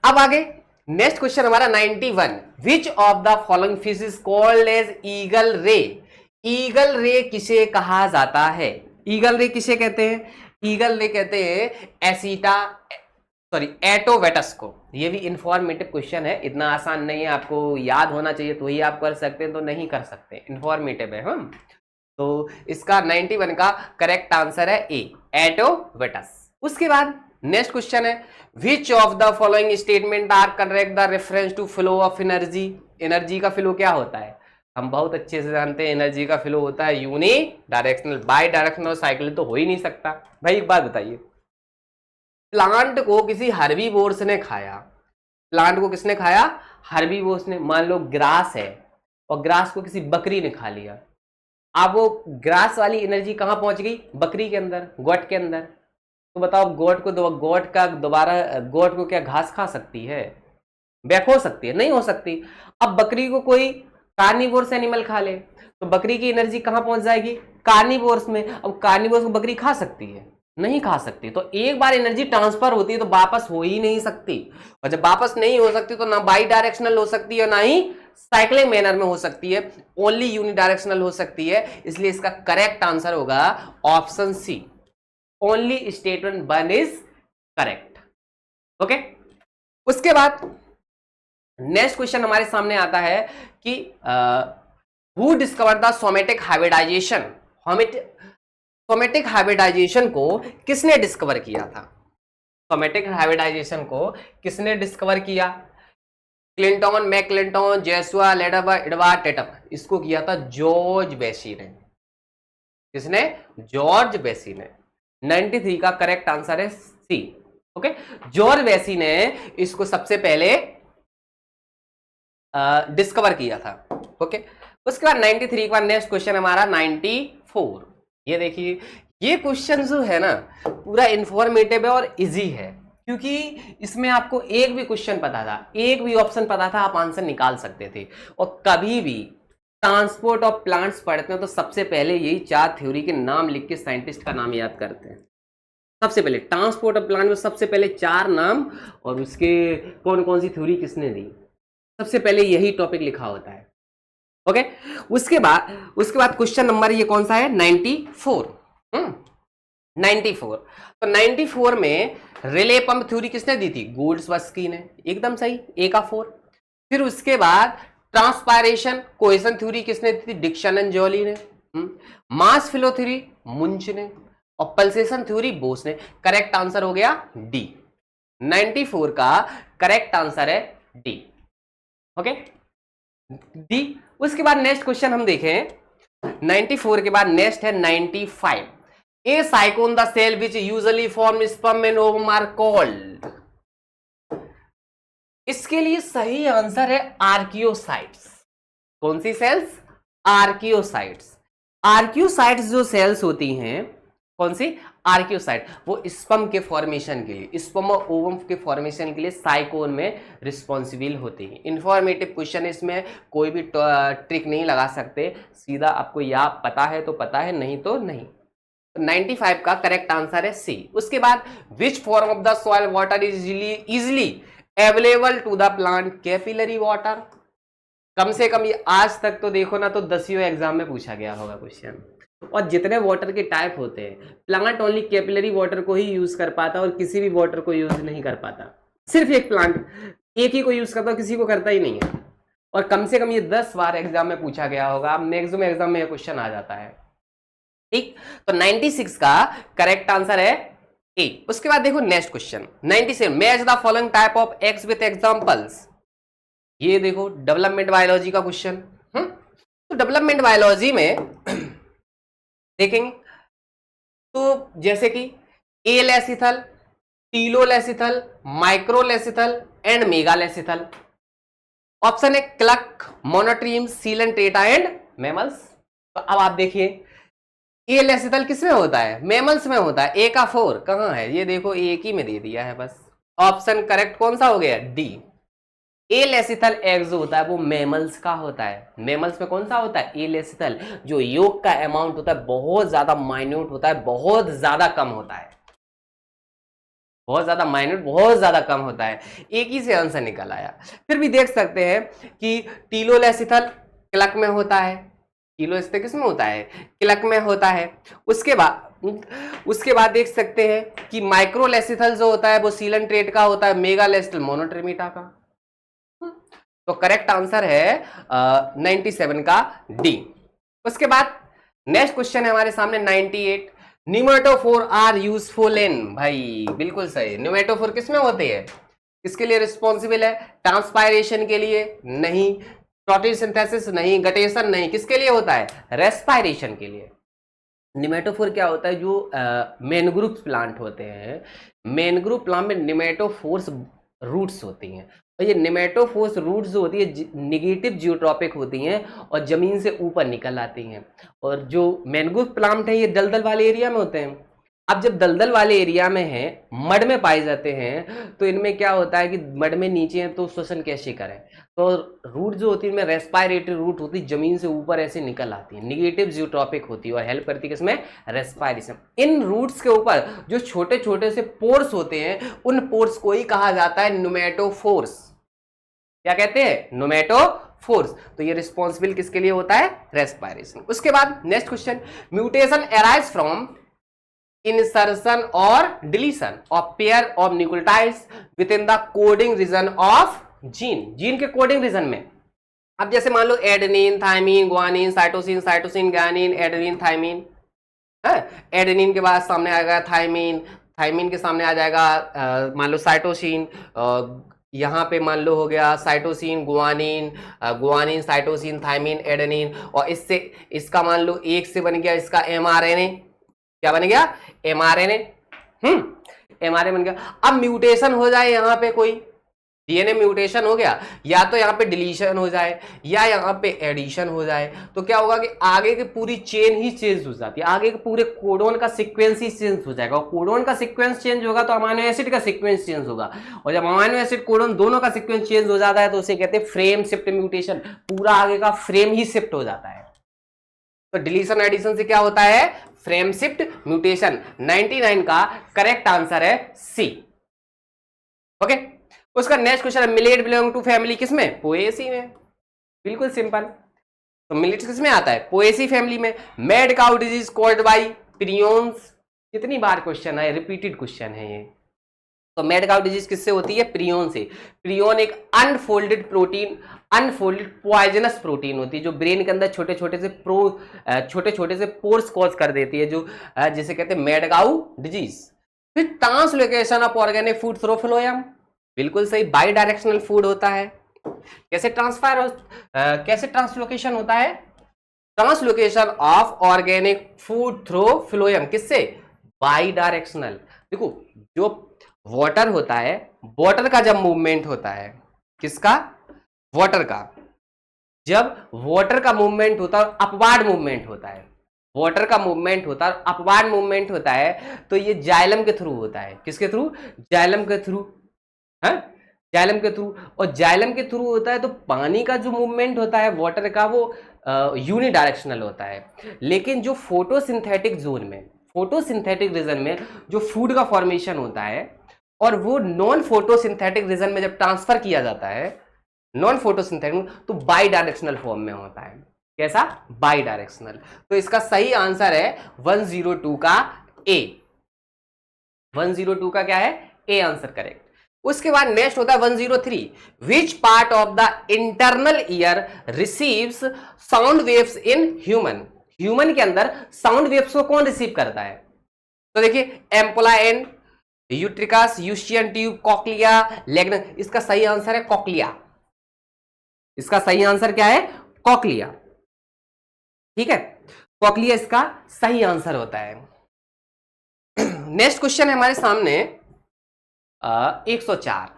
अब आगे नेक्स्ट क्वेश्चन हमारा 91, which of the following fish is called as eagle ray, eagle ray किसे कहा जाता है, ईगल रे किसे कहते हैं, ईगल रे कहते हैं एटोवेटस को। ये भी इंफॉर्मेटिव क्वेश्चन है, इतना आसान नहीं है, आपको याद होना चाहिए तो ही आप कर सकते हैं, तो नहीं कर सकते, इंफॉर्मेटिव है हम। तो इसका 91 का करेक्ट आंसर है ए, एटोवेटस। उसके बाद नेक्स्ट क्वेश्चन है, which of the following statement are correct the reference to flow of energy, energy का फ्लो क्या होता है, हम बहुत अच्छे से जानते हैं एनर्जी का फ्लो होता है unidirectional, bidirectional cycle तो हो ही नहीं सकता। भाई एक बात बताइए, प्लांट को किसी हर्बीवोर्स ने खाया, प्लांट को किसने खाया? हर्बीवोर्स ने। मान लो ग्रास है और ग्रास को किसी बकरी ने खा लिया, अब वो ग्रास वाली एनर्जी कहां पहुंच गई? बकरी के अंदर, गोट के अंदर। तो बताओ गोट का दोबारा गोट को क्या घास खा सकती है? बैक हो सकती है? नहीं हो सकती। अब बकरी को कोई कार्निवोर्स एनिमल खा ले तो बकरी की एनर्जी कहां पहुंच जाएगी? कार्निवोर्स में। अब कार्निवोर्स को बकरी खा सकती है? नहीं खा सकती। तो एक बार एनर्जी ट्रांसफर होती है तो वापस हो ही नहीं सकती, और जब वापस नहीं हो सकती तो ना बाई डायरेक्शनल हो सकती है ना ही साइक्लिंग मैनर में हो सकती है, ओनली यूनिडायरेक्शनल हो सकती है। इसलिए इसका करेक्ट आंसर होगा option C, only statement 1 is correct. Okay, उसके बाद नेक्स्ट क्वेश्चन हमारे सामने आता है कि who discover the somatic hybridisation? Somatic hybridisation को किसने डिस्कवर किया था? सोमेटिक हाइब्रिडाइजेशन को किसने डिस्कवर किया? Clinton, मैकक्लिंटन, जेसुआ, ladder, Edward Tetam. इसको किया था जॉर्ज बेसी ने। किसने? जॉर्ज बेसी ने। 93 का करेक्ट आंसर है सी। ओके, जॉर्ज बेसी ने इसको सबसे पहले डिस्कवर किया था। ओके, उसके बाद 93 के बाद नेक्स्ट क्वेश्चन हमारा 94। ये देखिए, ये क्वेश्चन जो है ना पूरा इंफॉर्मेटिव है और इजी है, क्योंकि इसमें आपको एक भी क्वेश्चन पता था, एक भी ऑप्शन पता था, आप आंसर निकाल सकते थे। और कभी भी ट्रांसपोर्ट ऑफ प्लांट्स पढ़ते हैं तो सबसे पहले यही 4 थ्योरी के नाम लिख के साइंटिस्ट का नाम याद करते हैं। सबसे पहले ट्रांसपोर्ट ऑफ प्लांट में सबसे पहले 4 नाम और उसके कौन कौन सी थ्योरी किसने दी, सबसे पहले यही टॉपिक लिखा होता है। ओके, उसके बाद क्वेश्चन नंबर ये कौन सा है? 94। 94। तो 94 में रिले पंप थ्योरी किसने दी थी? गोल्ड्सवर्स्की ने। एकदम सही, ए का 4। फिर उसके बाद ट्रांसपायरेशन कोहेजन थ्योरी किसने दी थी? डिक्सन एंड जॉली ने। मास फ्लो थ्योरी मुंच ने, और पल्सेशन थ्योरी बोस ने। करेक्ट आंसर हो गया डी। 94 का करेक्ट आंसर है डी। Okay, D. उसके बाद नेक्स्ट क्वेश्चन हम देखें, 94 के बाद नेक्स्ट है 95। A sycon the cell which usually form sperm and ovum are called. इसके लिए सही आंसर है आर्कियोसाइट्स। कौन सी सेल्स? आर्कियोसाइट्स। आर्कियोसाइट्स जो सेल्स होती हैं, कौन सी? आर्कियोसाइट, वो स्पर्म के फॉर्मेशन के लिए, स्पर्म और ओवम के फॉर्मेशन के लिए साइकोन में रिस्पॉन्सिबल होती है। इंफॉर्मेटिव क्वेश्चन, इसमें कोई भी ट्रिक नहीं लगा सकते, सीधा आपको या पता है तो पता है, नहीं तो नहीं। 95 का करेक्ट आंसर है सी। उसके बाद which form of the soil water is easily available to the plant? Capillary water. कम से कम ये आज तक तो देखो ना, तो 10वीं एग्जाम में पूछा गया होगा क्वेश्चन। और जितने वाटर के टाइप होते हैं, प्लांट ओनली कैपिलरी वाटर को ही यूज कर पाता और किसी भी वाटर को यूज नहीं कर पाता। सिर्फ एक प्लांट एक ही को यूज करता, किसी को करता ही नहीं है। और कम से कम ये 10 बार एग्जाम में पूछा गया होगा, मैक्सिमम एग्जाम में ये क्वेश्चन आ जाता है। ठीक, तो 96 का करेक्ट आंसर है ए। उसके बाद देखो next question 97, match the following type of eggs with examples. ये देखो डेवलपमेंट बायोलॉजी का क्वेश्चन। तो डेवलपमेंट बायोलॉजी में देखेंगे तो जैसे कि एलेसिथल, टीलोलेसिथल, माइक्रोलेसिथल एंड मेगालेसिथल। ऑप्शन है clock, monotreme, Coelenterata and mammals. तो अब आप देखिए एलेसिथल किस में होता है? मैमल्स में होता है। ए का 4 कहां है? ये देखो एक ही में दे दिया है बस। ऑप्शन करेक्ट कौन सा हो गया? डी। एलेसिथल एग जो होता है वो मैमल्स का होता है। मैमल्स में कौन सा होता है? एलेसिथल। जो योग का अमाउंट होता है बहुत ज्यादा माइन्यूट होता है, बहुत ज्यादा कम होता है, बहुत ज्यादा माइन्यूट, बहुत ज्यादा कम होता है। एक ही से आंसर निकल आया। फिर भी देख सकते हैं कि टीलोलेसिथल क्लक में होता है। टीलोलेसिथल किस में होता है? क्लक में होता है। उसके बाद देख सकते हैं कि माइक्रोलेसिथल जो होता है वो सीलेंट्रेट का होता है, मेगालेसिथल मोनोट्रिमेटा का। तो करेक्ट आंसर है 97 का डी। उसके बाद नेक्स्ट क्वेश्चन है हमारे सामने 98, न्यूमेटोफोर आर यूजफुल इन। भाई बिल्कुल सही, न्यूमेटोफोर किसमें होते हैं? किसके लिए रिस्पॉन्सिबल है? ट्रांसपायरेशन के लिए नहीं, प्रोटीन सिंथेसिस नहीं, गटेशन नहीं, किसके लिए होता है? रेस्पायरेशन के लिए। निमेटोफोर क्या होता है? जो मैनग्रूव प्लांट होते हैं, मैनग्रूव प्लांट में निमेटोफोर्स रूट्स होती हैं, और ये निमेटोफोर्स रूट्स जो होती है निगेटिव जियोट्रॉपिक होती हैं और जमीन से ऊपर निकल आती हैं। और जो मैनग्रूव प्लांट है ये दलदल वाले एरिया में होते हैं। अब जब दलदल वाले एरिया में है, मड में पाए जाते हैं, तो इनमें क्या होता है कि मड में नीचे हैं तो श्वसन कैसे करें? तो रूट जो होती है इनमें रेस्पायरेटरी रूट होती है, जमीन से ऊपर ऐसे निकल आती है, निगेटिव जियोट्रॉपिक होती है और हेल्प करती है किसमें? रेस्पायरेशन। इन रूट्स के ऊपर जो छोटे छोटे से पोर्स होते हैं, उन पोर्स को ही कहा जाता है नुमेटोफोर्स। क्या कहते हैं? नुमेटोफोर्स। तो ये रिस्पॉन्सिबल किसके लिए होता है? रेस्पायरेशन। उसके बाद next question, mutation arise from insertion or deletion of pair of nucleotides within the coding region of gene। जीन के कोडिंग रीजन में, अब जैसे मान लो adenine, thymine, guanine, cytosine, cytosine, guanine, adenine, thymine है। एडेनिन के बाद सामने आएगा थाइमिन, थाइमिन के सामने आ जाएगा मान लो साइटोसिन, यहाँ पे मान लो हो गया cytosine, guanine, guanine, cytosine, thymine, adenine, और इससे इसका मान लो एक से बन गया इसका एमआरएनए। क्या बन गया? एमआरएनए। एमआरएनए बन गया। अब म्यूटेशन हो जाए यहाँ पे, कोई डीएनए म्यूटेशन हो गया, या तो यहाँ पे डिलीशन हो जाए या यहाँ पे एडिशन हो जाए, तो क्या होगा कि आगे की पूरी चेन ही चेंज हो जाती है, आगे के पूरे कोडोन का सीक्वेंस ही चेंज हो जाएगा। और कोडोन का सीक्वेंस चेंज होगा तो अमाइनो एसिड का सीक्वेंस चेंज होगा, और जब अमाइनो एसिड कोडोन दोनों का सीक्वेंस चेंज हो जाता है तो उसे कहते हैं फ्रेम शिफ्ट म्यूटेशन। पूरा आगे का फ्रेम ही शिफ्ट हो जाता है। तो डिलीशन एडिशन से क्या होता है? Frame shift mutation. 99 का करेक्ट आंसर है सी। ओके, उसका नेक्स्ट क्वेश्चन है, मिलेट बिलोंग टू फैमिली किसमें? पोएसी में। बिल्कुल सिंपल। तो मिलेट किसमें आता है? पोएसी फैमिली में। Mad cow disease caused by prions. कितनी बार क्वेश्चन है, रिपीटेड क्वेश्चन है ये। तो मैड काउ डिजीज किससे होती है? प्रियोन से। प्रियोन एक unfolded protein, unfolded poisonous protein होती है जो ब्रेन के अंदर छोटे छोटे से पोर्स कॉज कर देती है, जो जिसे कहते हैं मैड काउ डिजीज। फिर translocation of organic food through phloem. बिल्कुल सही, बाई डायरेक्शनल फूड होता है। कैसे कैसे ट्रांसलोकेशन होता है? Translocation of organic food through phloem. किससे? Bidirectional. देखो, जो वाटर होता है, वाटर का जब मूवमेंट होता है, किसका? वाटर का। जब वाटर का मूवमेंट होता है, अपवार्ड मूवमेंट होता है, वाटर का मूवमेंट होता है, अपवार्ड मूवमेंट होता है, तो ये जाइलम के थ्रू होता है। किसके थ्रू? जाइलम के थ्रू है, जाइलम के थ्रू। और जाइलम के थ्रू होता है तो पानी का जो मूवमेंट होता है वाटर का, वो यूनिडायरेक्शनल होता है। लेकिन जो फोटोसिंथेटिक जोन में, फोटोसिंथेटिक रीजन में जो फूड का फॉर्मेशन होता है, और वो नॉन फोटोसिंथेटिक रीजन में जब ट्रांसफर किया जाता है, नॉन फोटोसिंथेटिक, तो बाई डायरेक्शनल फॉर्म में होता है। कैसा? By directional. तो इसका सही आंसर है 102 का ए। 102 का क्या है? A answer correct. उसके बाद नेक्स्ट होता है 103, which part of the internal ear receives sound waves in human. Human के अंदर साउंड वेव्स को कौन रिसीव करता है? तो देखिए, एम्पुला एंड यूट्रिकस, यूस्टियन ट्यूब, कॉक्लिया, लेग्न। इसका सही आंसर है कॉक्लिया। इसका सही आंसर क्या है? कॉक्लिया। ठीक है, कॉक्लिया इसका सही आंसर होता है। नेक्स्ट क्वेश्चन है हमारे सामने 104,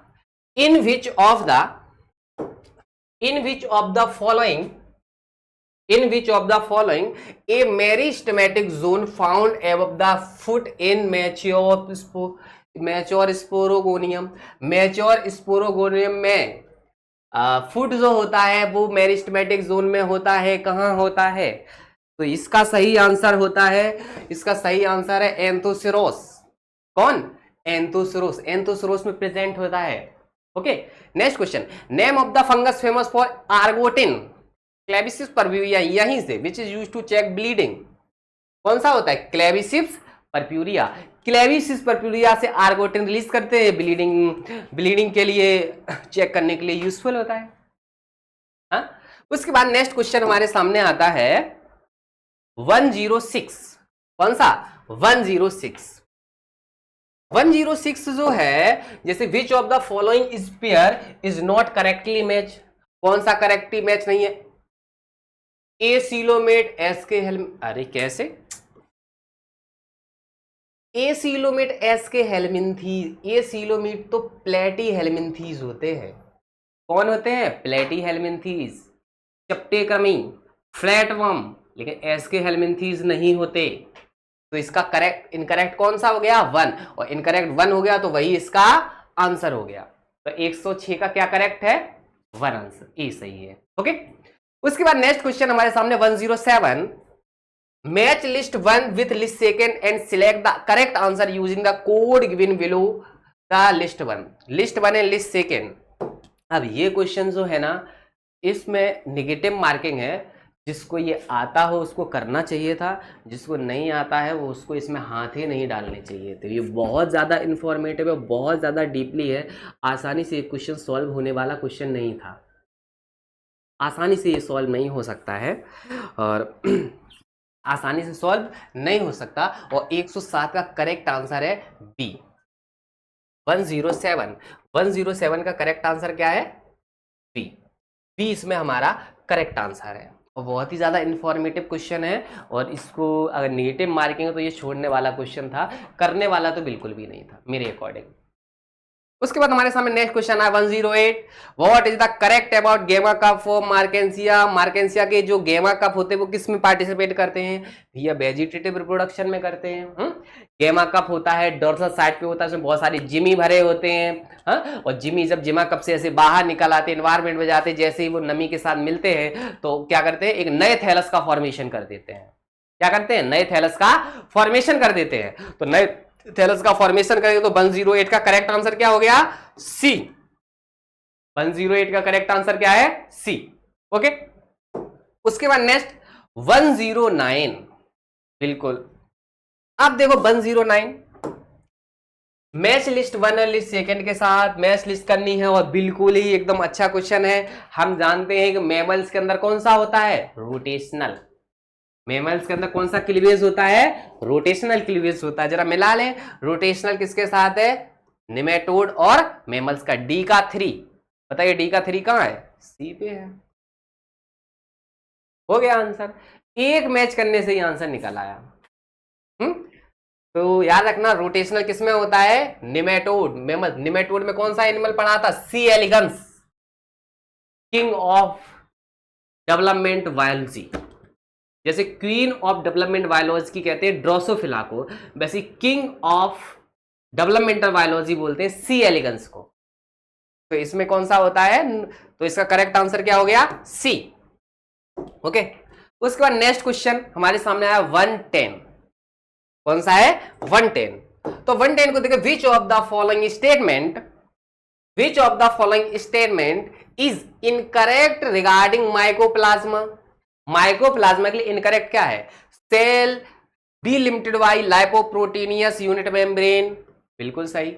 in which of the following a meristematic zone found above the foot in mature sporogonium. Mature sporogonium में फुट जो होता है वो मेरिस्टेमेटिक जोन में होता है। कहां होता है? तो इसका सही आंसर होता है, इसका सही आंसर है एंथोसिरोस। कौन? एंथोसिरोस। एंथोसिरोस में प्रेजेंट होता है। Okay, next question, name of the fungus famous for ergotin Claviceps purpurea, यहीं से, which is used to check bleeding. कौन सा होता है? क्लेबिसिप्स परप्यूरिया। क्लेबिसिप्स परप्यूरिया से आर्गोटिन रिलीज करते हैं, ब्लीडिंग के लिए चेक करने के लिए यूजफुल होता है। हाँ? उसके बाद नेक्स्ट क्वेश्चन हमारे सामने आता है 106। कौन सा? 106 जो है, जैसे विच of the following spare is not correctly match. कौन सा करेक्ट मैच नहीं है? ए सीलोमेट एस के अरे कैसे? ए सीलोमेट एस के हेलमिंथीज, ए सीलोमेट तो प्लेटी हेलमिंथीज होते हैं। कौन होते हैं? प्लेटी हेलमिंथीज, चप्टेक्रमी, फ्लैटवर्म, लेकिन एस के हेलमिंथीज नहीं होते। तो इसका करेक्ट इनकरेक्ट कौन सा हो गया? 1, और इनकरेक्ट 1 हो गया तो वही इसका आंसर हो गया। तो 106 का क्या करेक्ट है? 1 आंसर, ए सही है। ओके, उसके बाद नेक्स्ट क्वेश्चन हमारे सामने 107, match list 1 with list second and select the correct answer using the code given below the list 1। List 1 and list second. अब ये क्वेश्चन जो है ना, इसमें नेगेटिव मार्किंग है। जिसको ये आता हो उसको करना चाहिए था, जिसको नहीं आता है वो उसको इसमें हाथ ही नहीं डालने चाहिए थे। ये बहुत ज़्यादा इन्फॉर्मेटिव है, बहुत ज़्यादा डीपली है। आसानी से ये क्वेश्चन सॉल्व होने वाला क्वेश्चन नहीं था, आसानी से ये सॉल्व नहीं हो सकता है, और आसानी से सॉल्व नहीं हो सकता। और 107 का करेक्ट आंसर है बी। 107 का करेक्ट आंसर क्या है? बी। बी इसमें हमारा करेक्ट आंसर है। और बहुत ही ज़्यादा इन्फॉर्मेटिव क्वेश्चन है, और इसको अगर नेगेटिव मार्किंग है तो ये छोड़ने वाला क्वेश्चन था, करने वाला तो बिल्कुल भी नहीं था मेरे अकॉर्डिंग। उसके बाद हमारे सामने नेक्स्ट क्वेश्चन है 108, what is the correct about गेमा कप फॉर मार्केंसिया। मार्केंसिया के जो गेमा कप होते हैं वो किस में पार्टिसिपेट करते हैं? भैया वेजिटेटिव रिप्रोडक्शन में करते हैं। गेमा कप होता है, डोर्सल साइड पे होता है, उसमें बहुत सारे जिमी भरे होते हैं। और जिमी जब जिमा कप से ऐसे बाहर निकल आते हैं, एनवायरमेंट में जाते हैं, जैसे ही वो नमी के साथ मिलते हैं तो क्या करते हैं? एक नए थैलस का फॉर्मेशन कर देते हैं। क्या करते हैं? नए थैलस का फॉर्मेशन कर देते हैं। तो नए थैलस का फॉर्मेशन करेंगे तो 108 का करेक्ट आंसर क्या हो गया? सी। 108 का करेक्ट आंसर क्या है? सी। ओके, उसके बाद नेक्स्ट 109, बिल्कुल। अब देखो 109, मैच लिस्ट 1 और लिस्ट सेकंड के साथ मैच लिस्ट करनी है, और बिल्कुल ही एकदम अच्छा क्वेश्चन है। हम जानते हैं कि मैमल्स के अंदर कौन सा होता है? रोटेशनल। मैमल्स के अंदर कौन सा क्लीवेज होता है? रोटेशनल क्लीवेज होता है। जरा मिला लें, रोटेशनल किसके साथ है? निमेटोड और मैमल्स का। डी का 3, बताइए डी का 3 कहां है? सी पे है। हो गया आंसर, एक मैच करने से ही आंसर निकल आया। तो याद रखना, रोटेशनल किसमें होता है? निमेटोड। निमेटोड में कौन सा एनिमल पढ़ा था? सी एलिगंस, किंग ऑफ डेवलपमेंट बायोलॉजी। जैसे क्वीन ऑफ डेवलपमेंट बायोलॉजी कहते हैं ड्रोसोफिला को, वैसे किंग ऑफ डेवलपमेंटल बायोलॉजी बोलते हैं सी एलिगंस को। तो इसमें कौन सा होता है? तो इसका करेक्ट आंसर क्या हो गया? सी। ओके, उसके बाद नेक्स्ट क्वेश्चन हमारे सामने आया 110। कौन सा है? 110। तो 110 को देखिए, which of the following statement is incorrect regarding mycoplasma. Mycoplasma के लिए इनकरेक्ट क्या है? Cell delimited by lipoproteinaceous unit membrane, बिल्कुल सही।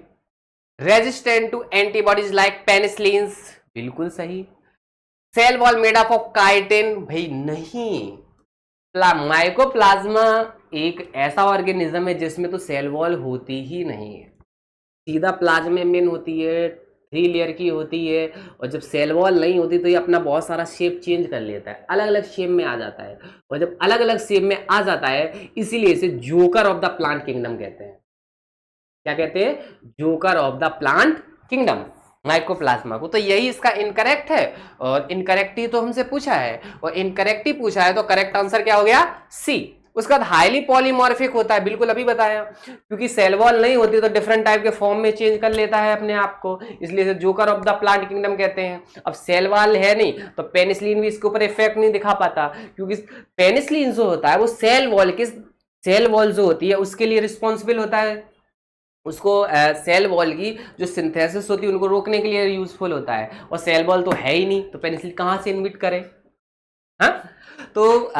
Resistant to antibodies like penicillins, बिल्कुल सही। Cell wall made up of chitin, भाई नहीं। माइकोप्लाज्मा एक ऐसा ऑर्गेनिज्म है जिसमें तो सेल वॉल होती ही नहीं है, सीधा प्लाज्मा मेम्ब्रेन होती है, 3 लेयर की होती है। और जब सेल वॉल नहीं होती तो ये अपना बहुत सारा शेप चेंज कर लेता है, अलग अलग शेप में आ जाता है। और जब अलग अलग शेप में आ जाता है, इसीलिए इसे joker of the plant kingdom कहते हैं। क्या कहते हैं? Joker of the plant kingdom, mycoplasma को। तो यही इसका इनकरेक्ट है, और इनकरेक्ट ही तो हमसे पूछा है, और इनकरेक्ट ही पूछा है तो करेक्ट आंसर क्या हो गया? सी। उसके बाद हाईली पॉलीमॉर्फिक होता है, बिल्कुल अभी बताया, क्योंकि सेल वॉल नहीं होती तो डिफरेंट टाइप के फॉर्म में चेंज कर लेता है अपने आप को, इसलिए इसे joker of the plant kingdom कहते हैं। अब सेल वॉल है नहीं तो पेनिसिलिन भी इसके ऊपर इफेक्ट नहीं दिखा पाता, क्योंकि पेनिसिलिन जो होता है वो सेल वॉल जो होती है उसके लिए रिस्पॉन्सिबल होता है। उसको सेल वॉल की जो सिंथेसिस होती है उनको रोकने के लिए यूजफुल होता है, और सेल वॉल तो है ही नहीं तो पेनिसिलिन कहाँ से इन्विट करे? हाँ, तो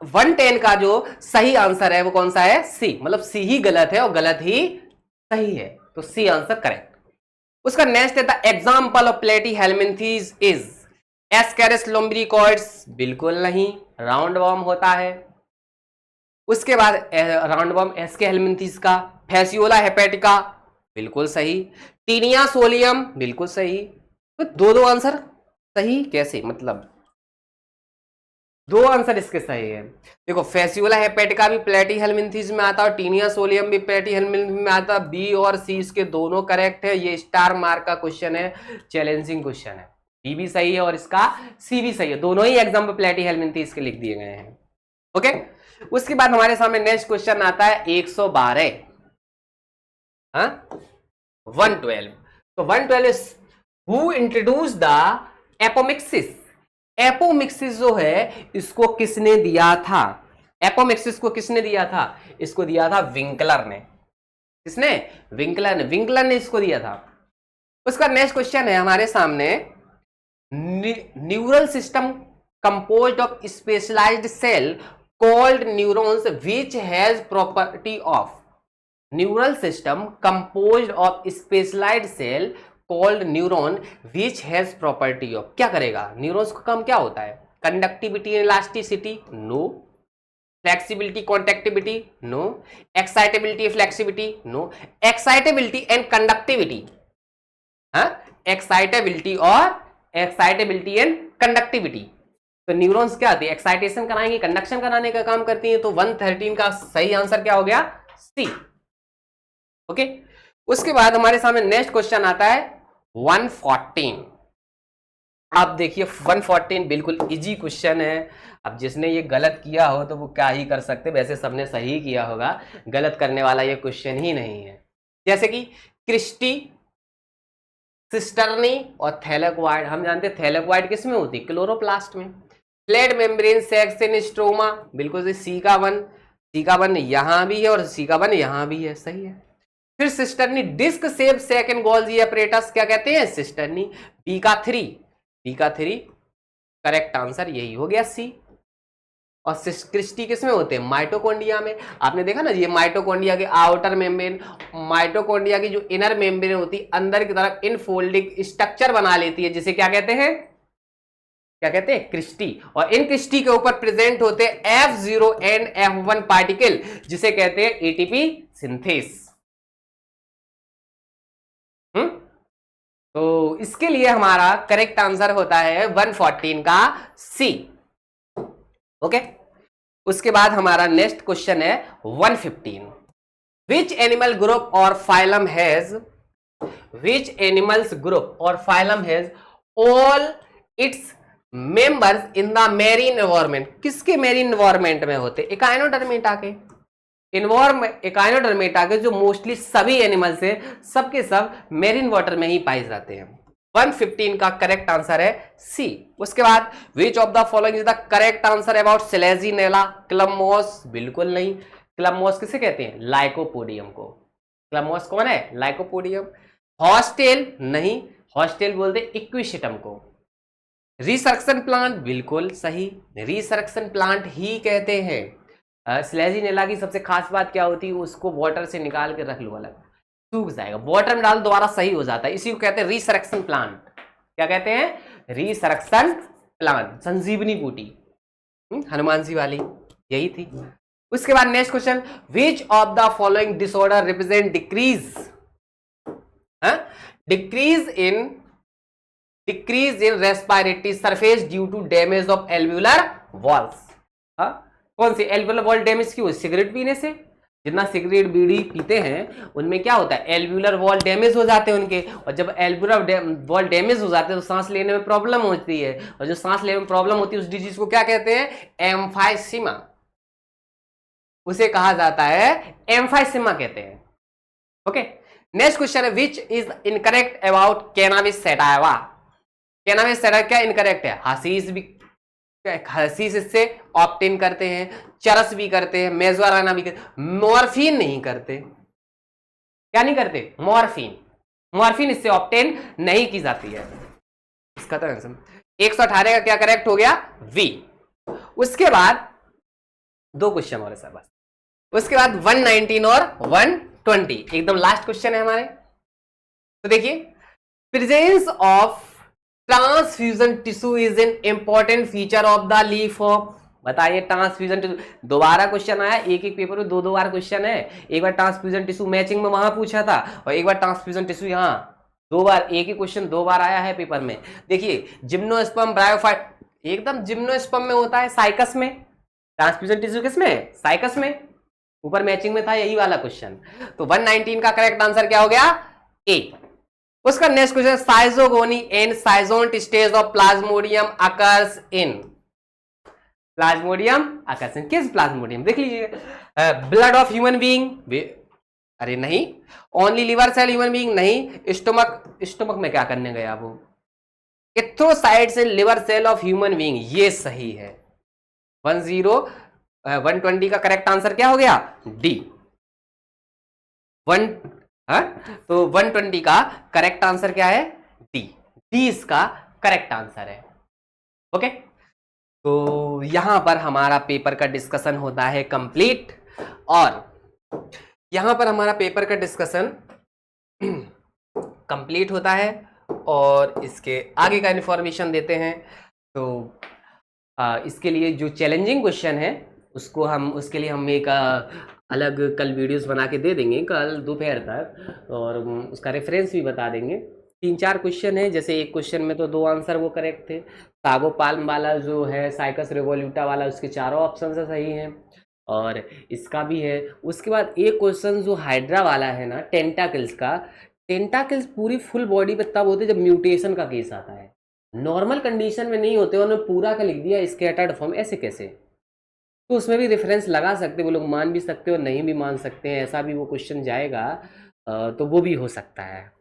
110 का जो सही आंसर है वो कौन सा है? सी। मतलब सी ही गलत है और गलत ही सही है, तो सी आंसर करेक्ट। उसका नेक्स्ट है द एग्जांपल ऑफ प्लेटी हेलमिंथीज इज एस्केरिस लुम्ब्रिकॉइड्स, बिल्कुल नहीं, राउंड वॉर्म होता है। उसके बाद राउंड वॉर्म एस्के हेलमिंथीज का। फैसियोला हेपेटिका, बिल्कुल सही। टीनिया सोलियम, बिल्कुल सही। तो दो आंसर सही कैसे, मतलब दो आंसर इसके सही है। देखो फेसियोला हेपेटिका भी प्लेटीहेल्मिन्थेस में आता है और टीनिया सोलियम भी प्लेटीहेल्मिन्थेस में आता है। बी और सी इसके दोनों करेक्ट है। ये स्टार मार्क का क्वेश्चन है, चैलेंजिंग क्वेश्चन है। बी भी सही है और इसका सी भी सही है, दोनों ही एग्जाम पे प्लेटीहेल्मिन्थेस के लिख दिए गए हैं। ओके, उसके बाद हमारे सामने नेक्स्ट क्वेश्चन आता है 112, 112। तो 112 who introduce the apomixis. Apomixis जो है इसको किसने दिया था? एपोमिक्सिस को किसने दिया था? इसको दिया था विंकलर ने। किसने? विंकलर ने इसको दिया था। उसका नेक्स्ट क्वेश्चन है हमारे सामने, neural system composed of specialized cell called neurons which has property of. Neural system composed of specialized cell called neuron which has property of. क्या करेगा? न्यूरॉन्स का काम क्या होता है? Conductivity and elasticity? No. Flexibility contractivity? No. Excitability flexibility? No. Excitability and conductivity, excitability and conductivity. तो neurons क्या होती है? एक्साइटेशन कराएंगे, कंडक्शन कराने का काम करती है। तो 113 का सही आंसर क्या हो गया? सी। ओके, उसके बाद हमारे सामने नेक्स्ट क्वेश्चन आता है 114। आप देखिए 114 बिल्कुल इजी क्वेश्चन है। अब जिसने ये गलत किया हो तो वो क्या ही कर सकते, वैसे सबने सही किया होगा, गलत करने वाला ये क्वेश्चन ही नहीं है। जैसे कि क्रिस्टी, सिस्टर्नी और थैलेक्वाइड। हम जानते हैं थैलेक्वाइड किस में होती है? क्लोरोप्लास्ट में। फ्लैट मेम्ब्रेन सेक्शन स्ट्रोमा, बिल्कुल सी का वन यहां भी है और सी का वन यहां भी है, सही है। फिर cisternae disc shape second Golgi apparatus क्या कहते हैं? सिस्टर्नी। बी का थ्री करेक्ट आंसर यही हो गया सी। और क्रिस्टी किस में होते हैं? माइटोकॉन्ड्रिया में। आपने देखा ना, ये माइटोकॉन्ड्रिया के आउटर मेम्ब्रेन, माइटोकॉन्ड्रिया की जो इनर मेम्ब्रेन होती है अंदर की तरफ इनफोल्डिंग स्ट्रक्चर बना लेती है, जिसे क्या कहते हैं? क्रिस्टी। और इन क्रिस्टी के ऊपर प्रेजेंट होते हैं F0 एंड F1 पार्टिकल, जिसे कहते हैं एटीपी सिंथेस। तो इसके लिए हमारा करेक्ट आंसर होता है 114 का सी। ओके, उसके बाद हमारा नेक्स्ट क्वेश्चन है 115। विच एनिमल ग्रुप और phylum has all its members in the marine environment. किसके मेरीन एनवायरमेंट में होते? एकाइनोडर्मेटा के। एकाइनोडर्मेटा के जो मोस्टली सभी एनिमल्स है, सबके सब मेरीन वाटर में ही पाए जाते हैं। 115 का करेक्ट आंसर है सी। उसके बाद which of the following is the correct answer about Selaginella clubmoss? बिल्कुल नहीं। क्लमोस किसे कहते हैं? लाइकोपोडियम को। क्लमोस कौन है? लाइकोपोडियम। हॉस्टेल नहीं, हॉस्टेल बोलते इक्विसिटम को। रिसर्क्शन प्लांट? बिल्कुल सही, रिसर्क्शन प्लांट ही कहते हैं। स्लेजिनेला की सबसे खास बात क्या होती है? उसको वाटर से निकाल के रख लो अलग, सूख जाएगा, वाटर में डाल दोबारा सही हो जाता है, इसी को कहते हैं रिसरेक्शन प्लांट। क्या कहते हैं? Resurrection plant. संजीवनी बूटी हनुमान जी वाली यही थी। उसके बाद next question, which of the following disorder represent decrease in respiratory surface due to damage of alveolar walls. कौन सी एल्वुलर वॉल डैमेज क्यों? सिगरेट पीने से। जितना सिगरेट बीड़ी पीते हैं उनमें क्या होता है? एल्वुलर वॉल डैमेज हो जाते हैं उनके, और जब एल्वुलर वॉल डैमेज हो जाते हैं तो सांस लेने में प्रॉब्लम होती है, और जो सांस लेने में प्रॉब्लम होती है उस डिजीज को क्या कहते हैं? एम्फाइसीमा। उसे कहा जाता है एम्फाइसीमा कहते हैं। ओके, नेक्स्ट क्वेश्चन है which is incorrect about cannabis sativa. Cannabis sativa क्या इनकरेक्ट है? हसीस इससे ऑप्टेन करते हैं, चरस भी करते हैं, मेजवाराना भी करते, मॉर्फिन नहीं करते। क्या नहीं करते? मॉर्फिन इससे ऑप्टेन नहीं की जाती है। इसका तो आंसर 118 का क्या करेक्ट हो गया? वी। उसके बाद दो क्वेश्चन और है बस। उसके बाद 119 और 120 एकदम लास्ट क्वेश्चन है हमारे। तो देखिए, presence of transfusion tissue is an important feature of the leaf of. बताइए ट्रांसफ्यूजन टिश्यू। दोबारा क्वेश्चन आया, एक एक पेपर में दो बार क्वेश्चन है। एक बार ट्रांसफ्यूजन टिश्यू मैचिंग में वहां पूछा था, और एक बार ट्रांसफ्यूजन टिश्यू यहाँ 2 बार एक ही क्वेश्चन 2 बार आया है पेपर में। देखिए जिम्नोस्पर्म ब्रायोफाइट एकदम जिम्नोस्पर्म में होता है, साइकस में, ट्रांसफ्यूजन टिश्यू किसमें, साइकस में। ऊपर मैचिंग में था यही वाला क्वेश्चन। तो 119 का करेक्ट आंसर क्या हो गया, ए। उसका next question, schizogony and schizont stage of plasmodium occurs in, plasmodium occurs in, किस प्लाज्मोडियम, देख लीजिए, ब्लड ऑफ ह्यूमन बीइंग, अरे नहीं, only liver cell human being नहीं, स्टोमक में क्या करने गया वो, erythrocytes in liver cell of human being, ये सही है। 120 का करेक्ट आंसर क्या हो गया, डी। 1 तो 120 का करेक्ट आंसर क्या है, डी। डी इसका करेक्ट आंसर है। ओके, तो यहां पर हमारा पेपर का डिस्कशन होता है कंप्लीट, और यहां पर हमारा पेपर का डिस्कशन कंप्लीट होता है और इसके आगे का इन्फॉर्मेशन देते हैं। तो इसके लिए जो चैलेंजिंग क्वेश्चन है उसके लिए हम एक अलग कल वीडियोस बना के दे देंगे कल दोपहर तक, और उसका रेफरेंस भी बता देंगे। 3-4 क्वेश्चन है, जैसे एक क्वेश्चन में तो 2 आंसर वो करेक्ट थे। सागो पाल्म वाला जो है, साइकस रिवोल्यूटा वाला, उसके चारों ऑप्शन से सही हैं, और इसका भी है। उसके बाद एक क्वेश्चन जो हाइड्रा वाला है ना, टेंटाकल्स का, टेंटाकल्स पूरी फुल बॉडी पे तब होते जब म्यूटेशन का केस आता है, नॉर्मल कंडीशन में नहीं होते। उन्होंने पूरा का लिख दिया स्कैटर्ड फॉर्म, ऐसे कैसे? तो उसमें भी रेफरेंस लगा सकते, वो लोग मान भी सकते और नहीं भी मान सकते हैं, ऐसा भी वो क्वेश्चन जाएगा, तो वो भी हो सकता है।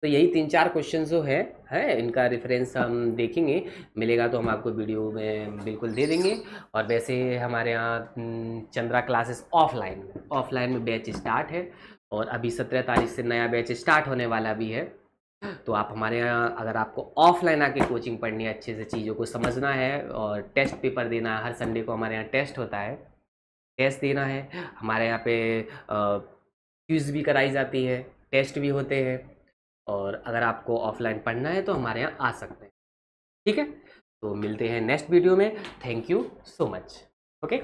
तो यही 3-4 क्वेश्चन जो है इनका रेफरेंस हम देखेंगे, मिलेगा तो हम आपको वीडियो में बिल्कुल दे देंगे। और वैसे हमारे यहाँ चंद्रा क्लासेस ऑफलाइन में बैच स्टार्ट है, और अभी 17 तारीख से नया बैच स्टार्ट होने वाला भी है। तो आप हमारे यहाँ, अगर आपको ऑफलाइन आके कोचिंग पढ़नी है, अच्छे से चीज़ों को समझना है और टेस्ट पेपर देना है, हर संडे को हमारे यहाँ टेस्ट होता है, टेस्ट देना है। हमारे यहाँ पे क्विज़ भी कराई जाती है, टेस्ट भी होते हैं, और अगर आपको ऑफलाइन पढ़ना है तो हमारे यहाँ आ सकते हैं। ठीक है, तो मिलते हैं नेक्स्ट वीडियो में। Thank you so much. Okay.